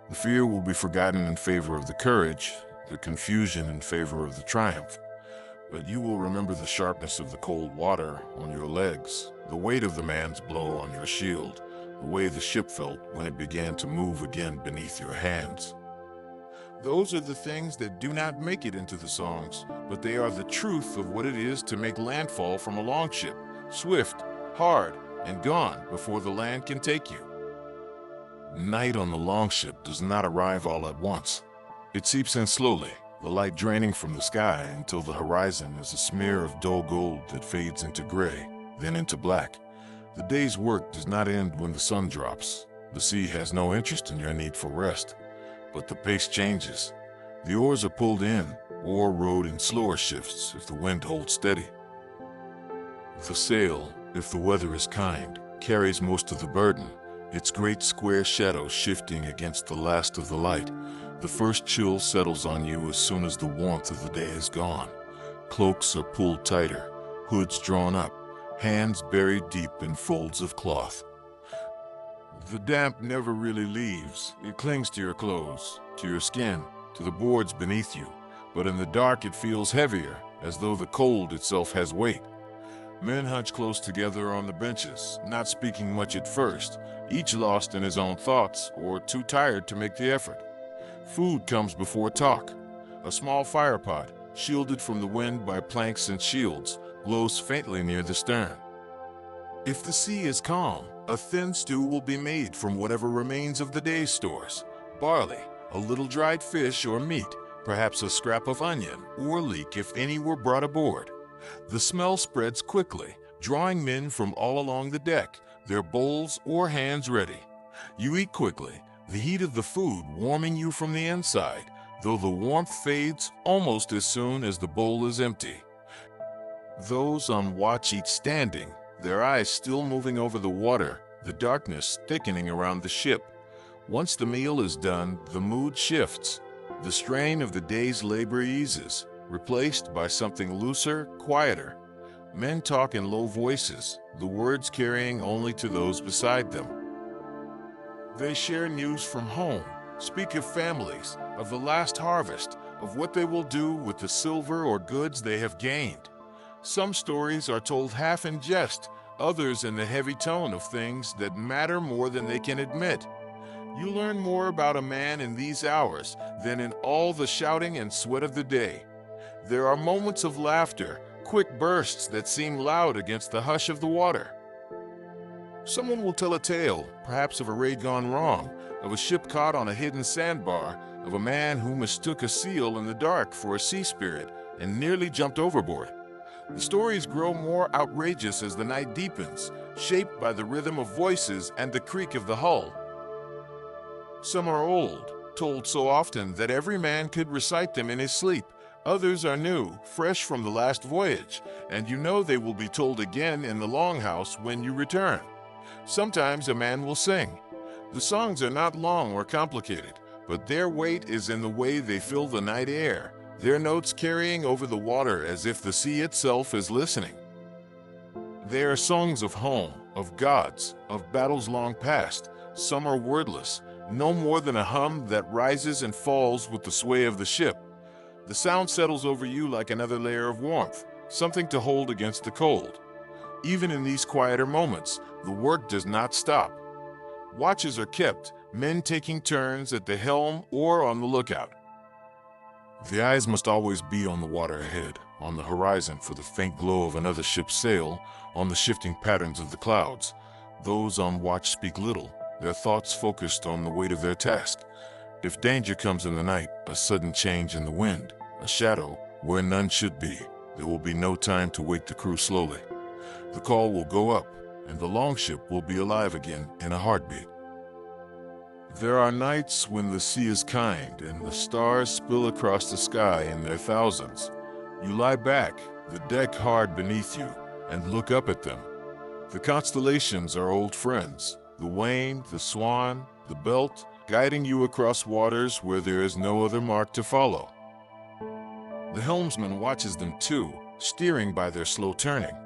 The fear will be forgotten in favor of the courage, the confusion in favor of the triumph. But you will remember the sharpness of the cold water on your legs, the weight of the man's blow on your shield, the way the ship felt when it began to move again beneath your hands. Those are the things that do not make it into the songs, but they are the truth of what it is to make landfall from a longship, swift, hard, and gone before the land can take you. Night on the longship does not arrive all at once. It seeps in slowly, the light draining from the sky until the horizon is a smear of dull gold that fades into gray, then into black. The day's work does not end when the sun drops. The sea has no interest in your need for rest. But the pace changes. The oars are pulled in, or rowed in slower shifts if the wind holds steady. The sail, if the weather is kind, carries most of the burden, its great square shadow shifting against the last of the light. The first chill settles on you as soon as the warmth of the day is gone. Cloaks are pulled tighter, hoods drawn up, hands buried deep in folds of cloth. The damp never really leaves. It clings to your clothes, to your skin, to the boards beneath you. But in the dark it feels heavier, as though the cold itself has weight. Men hunch close together on the benches, not speaking much at first, each lost in his own thoughts or too tired to make the effort. Food comes before talk. A small fire pot, shielded from the wind by planks and shields, glows faintly near the stern. If the sea is calm, a thin stew will be made from whatever remains of the day's stores. Barley, a little dried fish or meat, perhaps a scrap of onion or leek if any were brought aboard. The smell spreads quickly, drawing men from all along the deck, their bowls or hands ready. You eat quickly, the heat of the food warming you from the inside, though the warmth fades almost as soon as the bowl is empty. Those on watch eat standing, their eyes still moving over the water, the darkness thickening around the ship. Once the meal is done, the mood shifts. The strain of the day's labor eases, replaced by something looser, quieter. Men talk in low voices, the words carrying only to those beside them. They share news from home, speak of families, of the last harvest, of what they will do with the silver or goods they have gained. Some stories are told half in jest, others in the heavy tone of things that matter more than they can admit. You learn more about a man in these hours than in all the shouting and sweat of the day. There are moments of laughter, quick bursts that seem loud against the hush of the water. Someone will tell a tale, perhaps of a raid gone wrong, of a ship caught on a hidden sandbar, of a man who mistook a seal in the dark for a sea spirit and nearly jumped overboard. The stories grow more outrageous as the night deepens, shaped by the rhythm of voices and the creak of the hull. Some are old, told so often that every man could recite them in his sleep. Others are new, fresh from the last voyage, and you know they will be told again in the longhouse when you return. Sometimes a man will sing. The songs are not long or complicated, but their weight is in the way they fill the night air, their notes carrying over the water as if the sea itself is listening. They are songs of home, of gods, of battles long past. Some are wordless, no more than a hum that rises and falls with the sway of the ship. The sound settles over you like another layer of warmth, something to hold against the cold. Even in these quieter moments, the work does not stop. Watches are kept, men taking turns at the helm or on the lookout. The eyes must always be on the water ahead, on the horizon for the faint glow of another ship's sail, on the shifting patterns of the clouds. Those on watch speak little, their thoughts focused on the weight of their task. If danger comes in the night, a sudden change in the wind, a shadow where none should be, there will be no time to wake the crew slowly. The call will go up, and the longship will be alive again in a heartbeat. There are nights when the sea is kind and the stars spill across the sky in their thousands. You lie back, the deck hard beneath you, and look up at them. The constellations are old friends, the Wain, the Swan, the Belt, guiding you across waters where there is no other mark to follow. The helmsman watches them too, steering by their slow turning.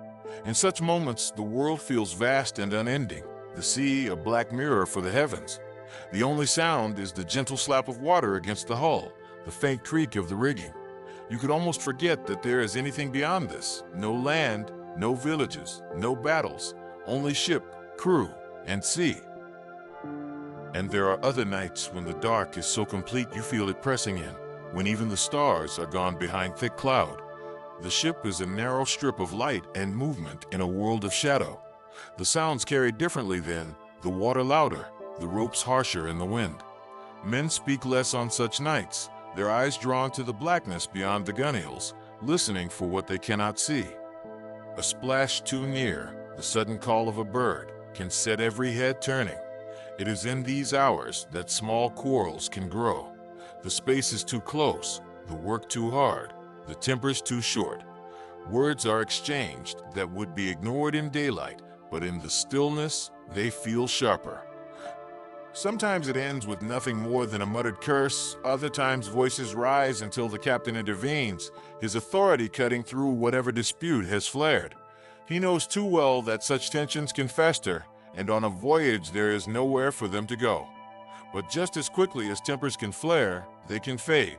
In such moments, the world feels vast and unending, the sea a black mirror for the heavens. The only sound is the gentle slap of water against the hull, the faint creak of the rigging. You could almost forget that there is anything beyond this. No land, no villages, no battles, only ship, crew, and sea. And there are other nights when the dark is so complete you feel it pressing in, when even the stars are gone behind thick cloud. The ship is a narrow strip of light and movement in a world of shadow. The sounds carried differently then, the water louder, the ropes harsher in the wind. Men speak less on such nights, their eyes drawn to the blackness beyond the gunwales, listening for what they cannot see. A splash too near, the sudden call of a bird, can set every head turning. It is in these hours that small quarrels can grow. The space is too close, the work too hard, the tempers too short. Words are exchanged that would be ignored in daylight, but in the stillness, they feel sharper. Sometimes it ends with nothing more than a muttered curse. Other times voices rise until the captain intervenes, his authority cutting through whatever dispute has flared. He knows too well that such tensions can fester, and on a voyage there is nowhere for them to go. But just as quickly as tempers can flare, they can fade.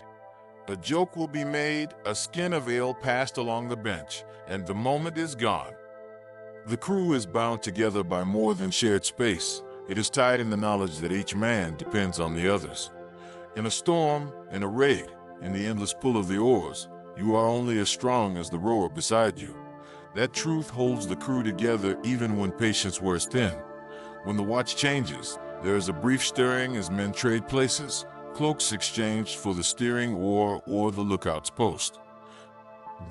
A joke will be made, a skin of ale passed along the bench, and the moment is gone. The crew is bound together by more than shared space. It is tied in the knowledge that each man depends on the others. In a storm, in a raid, in the endless pull of the oars, you are only as strong as the rower beside you. That truth holds the crew together even when patience wears thin. When the watch changes, there is a brief stirring as men trade places, cloaks exchanged for the steering oar or the lookout's post.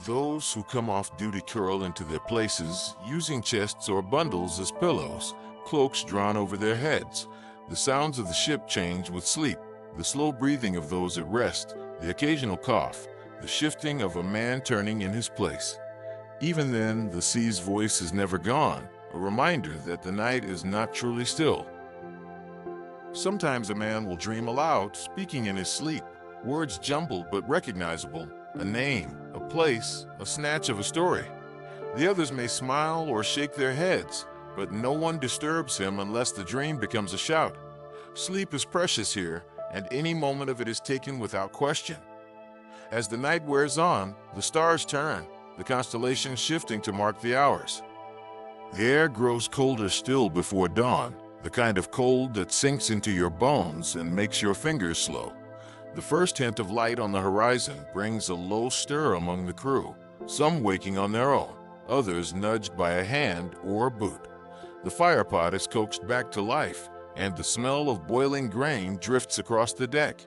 Those who come off duty curl into their places, using chests or bundles as pillows, cloaks drawn over their heads. The sounds of the ship change with sleep, the slow breathing of those at rest, the occasional cough, the shifting of a man turning in his place. Even then, the sea's voice is never gone, a reminder that the night is not truly still. Sometimes a man will dream aloud, speaking in his sleep, words jumbled but recognizable, a name, a place, a snatch of a story. The others may smile or shake their heads, but no one disturbs him unless the dream becomes a shout. Sleep is precious here, and any moment of it is taken without question. As the night wears on, the stars turn, the constellations shifting to mark the hours. The air grows colder still before dawn, the kind of cold that sinks into your bones and makes your fingers slow. The first hint of light on the horizon brings a low stir among the crew, some waking on their own, others nudged by a hand or a boot. The firepot is coaxed back to life, and the smell of boiling grain drifts across the deck.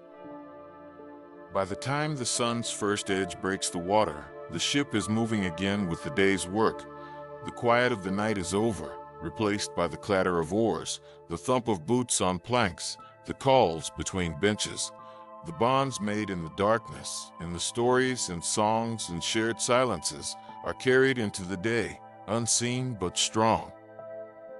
By the time the sun's first edge breaks the water, the ship is moving again with the day's work. The quiet of the night is over, replaced by the clatter of oars, the thump of boots on planks, the calls between benches. The bonds made in the darkness, in the stories and songs and shared silences, are carried into the day, unseen but strong.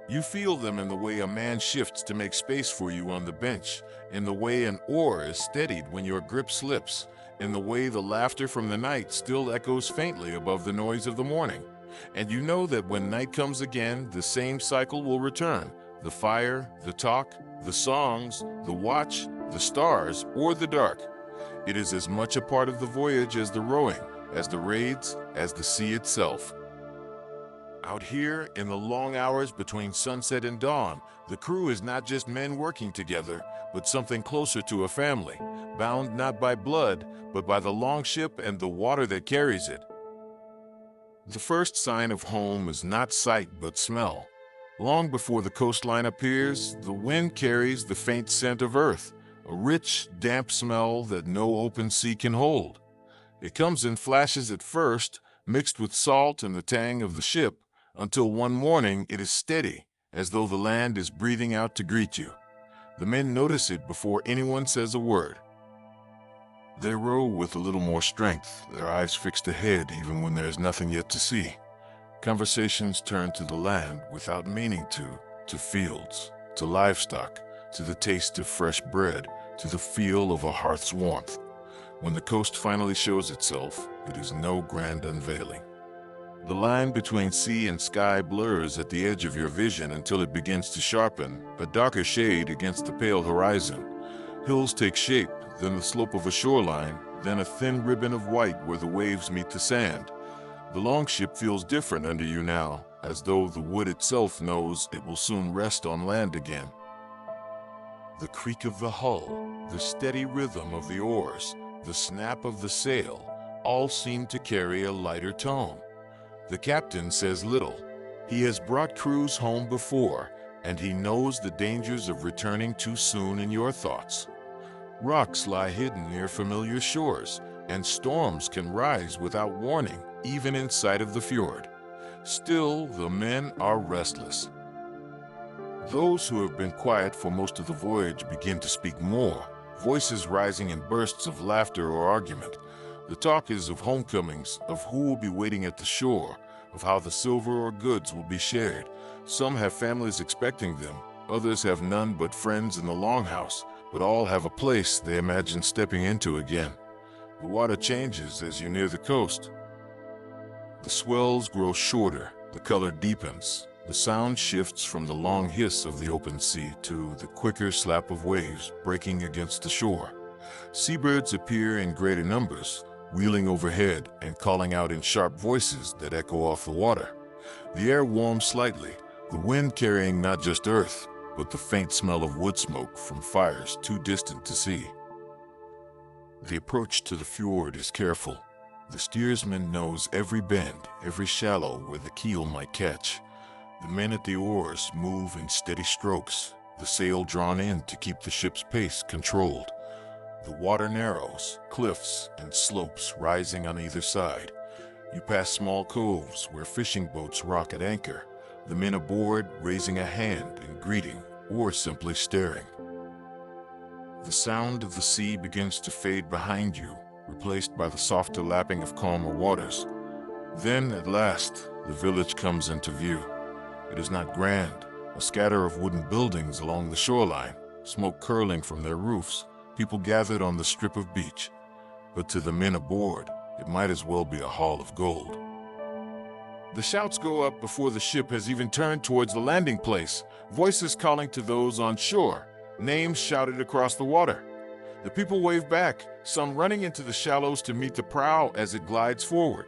You feel them in the way a man shifts to make space for you on the bench, in the way an oar is steadied when your grip slips, in the way the laughter from the night still echoes faintly above the noise of the morning. And you know that when night comes again, the same cycle will return. The fire, the talk, the songs, the watch, the stars, or the dark. It is as much a part of the voyage as the rowing, as the raids, as the sea itself. Out here, in the long hours between sunset and dawn, the crew is not just men working together, but something closer to a family, bound not by blood, but by the longship and the water that carries it. The first sign of home is not sight but smell. Long before the coastline appears, the wind carries the faint scent of earth, a rich, damp smell that no open sea can hold. It comes in flashes at first, mixed with salt and the tang of the ship, until one morning it is steady, as though the land is breathing out to greet you. The men notice it before anyone says a word. They row with a little more strength, their eyes fixed ahead even when there is nothing yet to see. Conversations turn to the land without meaning to fields, to livestock, to the taste of fresh bread, to the feel of a hearth's warmth. When the coast finally shows itself, it is no grand unveiling. The line between sea and sky blurs at the edge of your vision until it begins to sharpen, a darker shade against the pale horizon. Hills take shape, then the slope of a shoreline, then a thin ribbon of white where the waves meet the sand. The longship feels different under you now, as though the wood itself knows it will soon rest on land again. The creak of the hull, the steady rhythm of the oars, the snap of the sail, all seem to carry a lighter tone. The captain says little. He has brought crews home before, and he knows the dangers of returning too soon in your thoughts. Rocks lie hidden near familiar shores, and storms can rise without warning, even in sight of the fjord. Still, the men are restless. Those who have been quiet for most of the voyage begin to speak more, voices rising in bursts of laughter or argument. The talk is of homecomings, of who will be waiting at the shore, of how the silver or goods will be shared. Some have families expecting them, others have none but friends in the longhouse, but all have a place they imagine stepping into again. The water changes as you near the coast. The swells grow shorter, the color deepens, the sound shifts from the long hiss of the open sea to the quicker slap of waves breaking against the shore. Seabirds appear in greater numbers, wheeling overhead and calling out in sharp voices that echo off the water. The air warms slightly, the wind carrying not just earth, but the faint smell of wood smoke from fires too distant to see. The approach to the fjord is careful. The steersman knows every bend, every shallow where the keel might catch. The men at the oars move in steady strokes, the sail drawn in to keep the ship's pace controlled. The water narrows, cliffs and slopes rising on either side. You pass small coves where fishing boats rock at anchor, the men aboard raising a hand in greeting or simply staring. The sound of the sea begins to fade behind you, replaced by the softer lapping of calmer waters. Then, at last, the village comes into view. It is not grand, a scatter of wooden buildings along the shoreline, smoke curling from their roofs, people gathered on the strip of beach. But to the men aboard, it might as well be a haul of gold. The shouts go up before the ship has even turned towards the landing place, voices calling to those on shore, names shouted across the water. The people wave back, some running into the shallows to meet the prow as it glides forward.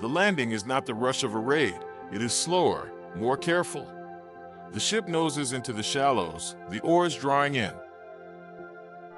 The landing is not the rush of a raid, it is slower, more careful. The ship noses into the shallows, the oars drawing in.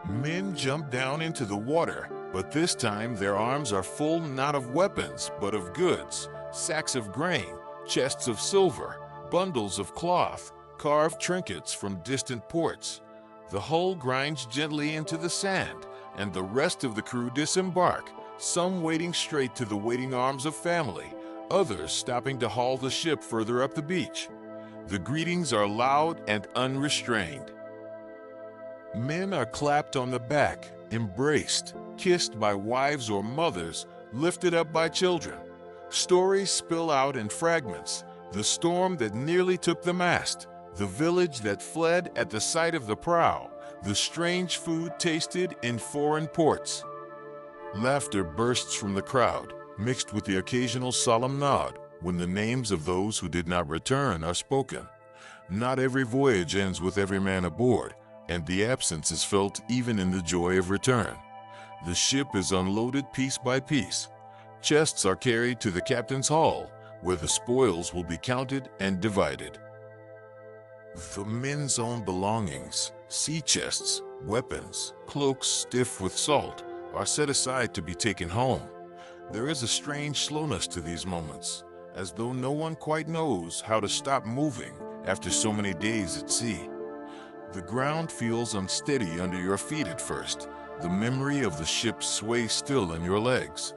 Men jump down into the water, but this time their arms are full not of weapons, but of goods, sacks of grain, chests of silver, bundles of cloth, carved trinkets from distant ports. The hull grinds gently into the sand, and the rest of the crew disembark, some wading straight to the waiting arms of family, others stopping to haul the ship further up the beach. The greetings are loud and unrestrained. Men are clapped on the back, embraced, kissed by wives or mothers, lifted up by children. Stories spill out in fragments, the storm that nearly took the mast, the village that fled at the sight of the prow, the strange food tasted in foreign ports. Laughter bursts from the crowd, mixed with the occasional solemn nod when the names of those who did not return are spoken. Not every voyage ends with every man aboard, and the absence is felt even in the joy of return. The ship is unloaded piece by piece. Chests are carried to the captain's hall, where the spoils will be counted and divided. The men's own belongings, sea chests, weapons, cloaks stiff with salt, are set aside to be taken home. There is a strange slowness to these moments, as though no one quite knows how to stop moving after so many days at sea. The ground feels unsteady under your feet at first. The memory of the ship sways still in your legs.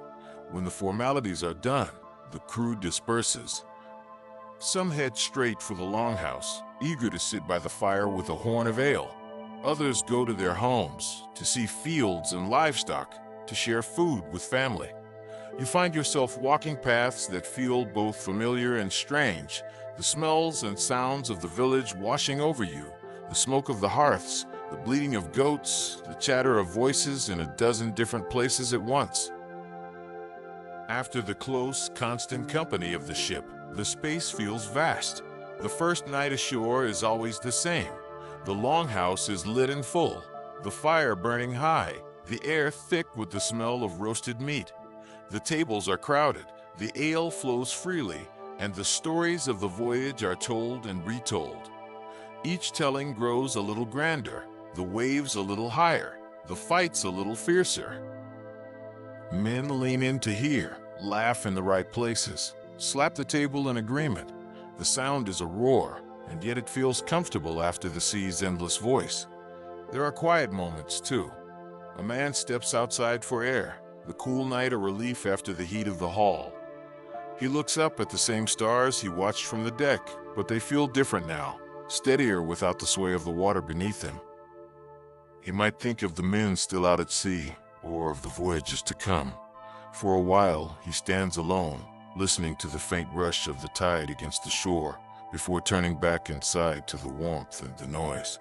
When the formalities are done, the crew disperses. Some head straight for the longhouse, eager to sit by the fire with a horn of ale. Others go to their homes, to see fields and livestock, to share food with family. You find yourself walking paths that feel both familiar and strange, the smells and sounds of the village washing over you, the smoke of the hearths, the bleating of goats, the chatter of voices in a dozen different places at once. After the close, constant company of the ship, the space feels vast. The first night ashore is always the same. The longhouse is lit and full, the fire burning high, the air thick with the smell of roasted meat. The tables are crowded, the ale flows freely, and the stories of the voyage are told and retold. Each telling grows a little grander, the waves a little higher, the fights a little fiercer. Men lean in to hear, laugh in the right places, slap the table in agreement. The sound is a roar, and yet it feels comfortable after the sea's endless voice. There are quiet moments, too. A man steps outside for air, the cool night a relief after the heat of the hall. He looks up at the same stars he watched from the deck, but they feel different now, steadier without the sway of the water beneath him. He might think of the men still out at sea, or of the voyages to come. For a while, he stands alone, listening to the faint rush of the tide against the shore, before turning back inside to the warmth and the noise.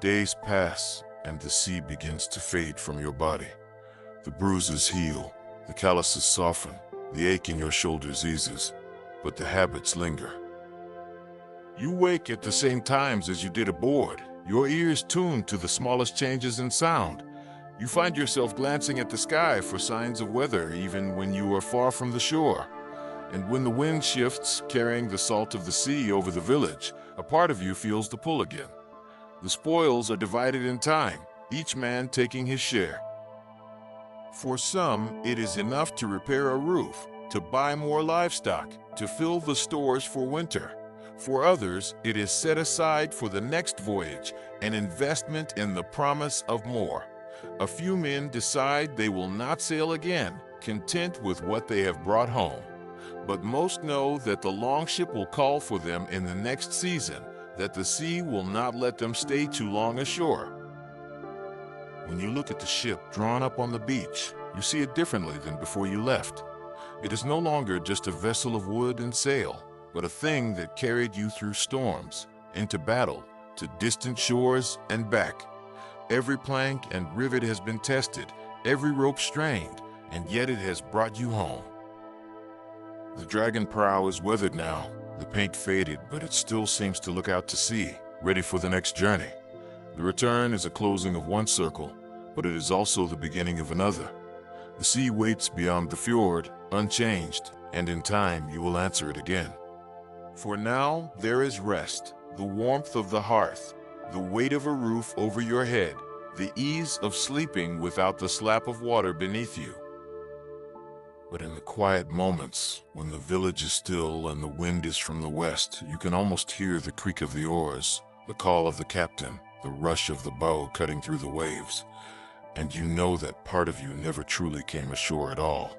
Days pass, and the sea begins to fade from your body. The bruises heal, the calluses soften, the ache in your shoulders eases, but the habits linger. You wake at the same times as you did aboard, your ears tuned to the smallest changes in sound. You find yourself glancing at the sky for signs of weather even when you are far from the shore. And when the wind shifts, carrying the salt of the sea over the village, a part of you feels the pull again. The spoils are divided in time, each man taking his share. For some, it is enough to repair a roof, to buy more livestock, to fill the stores for winter. For others, it is set aside for the next voyage, an investment in the promise of more. A few men decide they will not sail again, content with what they have brought home. But most know that the longship will call for them in the next season, that the sea will not let them stay too long ashore. When you look at the ship drawn up on the beach, you see it differently than before you left. It is no longer just a vessel of wood and sail, but a thing that carried you through storms, into battle, to distant shores and back. Every plank and rivet has been tested, every rope strained, and yet it has brought you home. The dragon prow is weathered now, the paint faded, but it still seems to look out to sea, ready for the next journey. The return is a closing of one circle, but it is also the beginning of another. The sea waits beyond the fjord, unchanged, and in time you will answer it again. For now there is rest, the warmth of the hearth, the weight of a roof over your head, the ease of sleeping without the slap of water beneath you. But in the quiet moments, when the village is still and the wind is from the west, you can almost hear the creak of the oars, the call of the captain, the rush of the bow cutting through the waves, and you know that part of you never truly came ashore at all.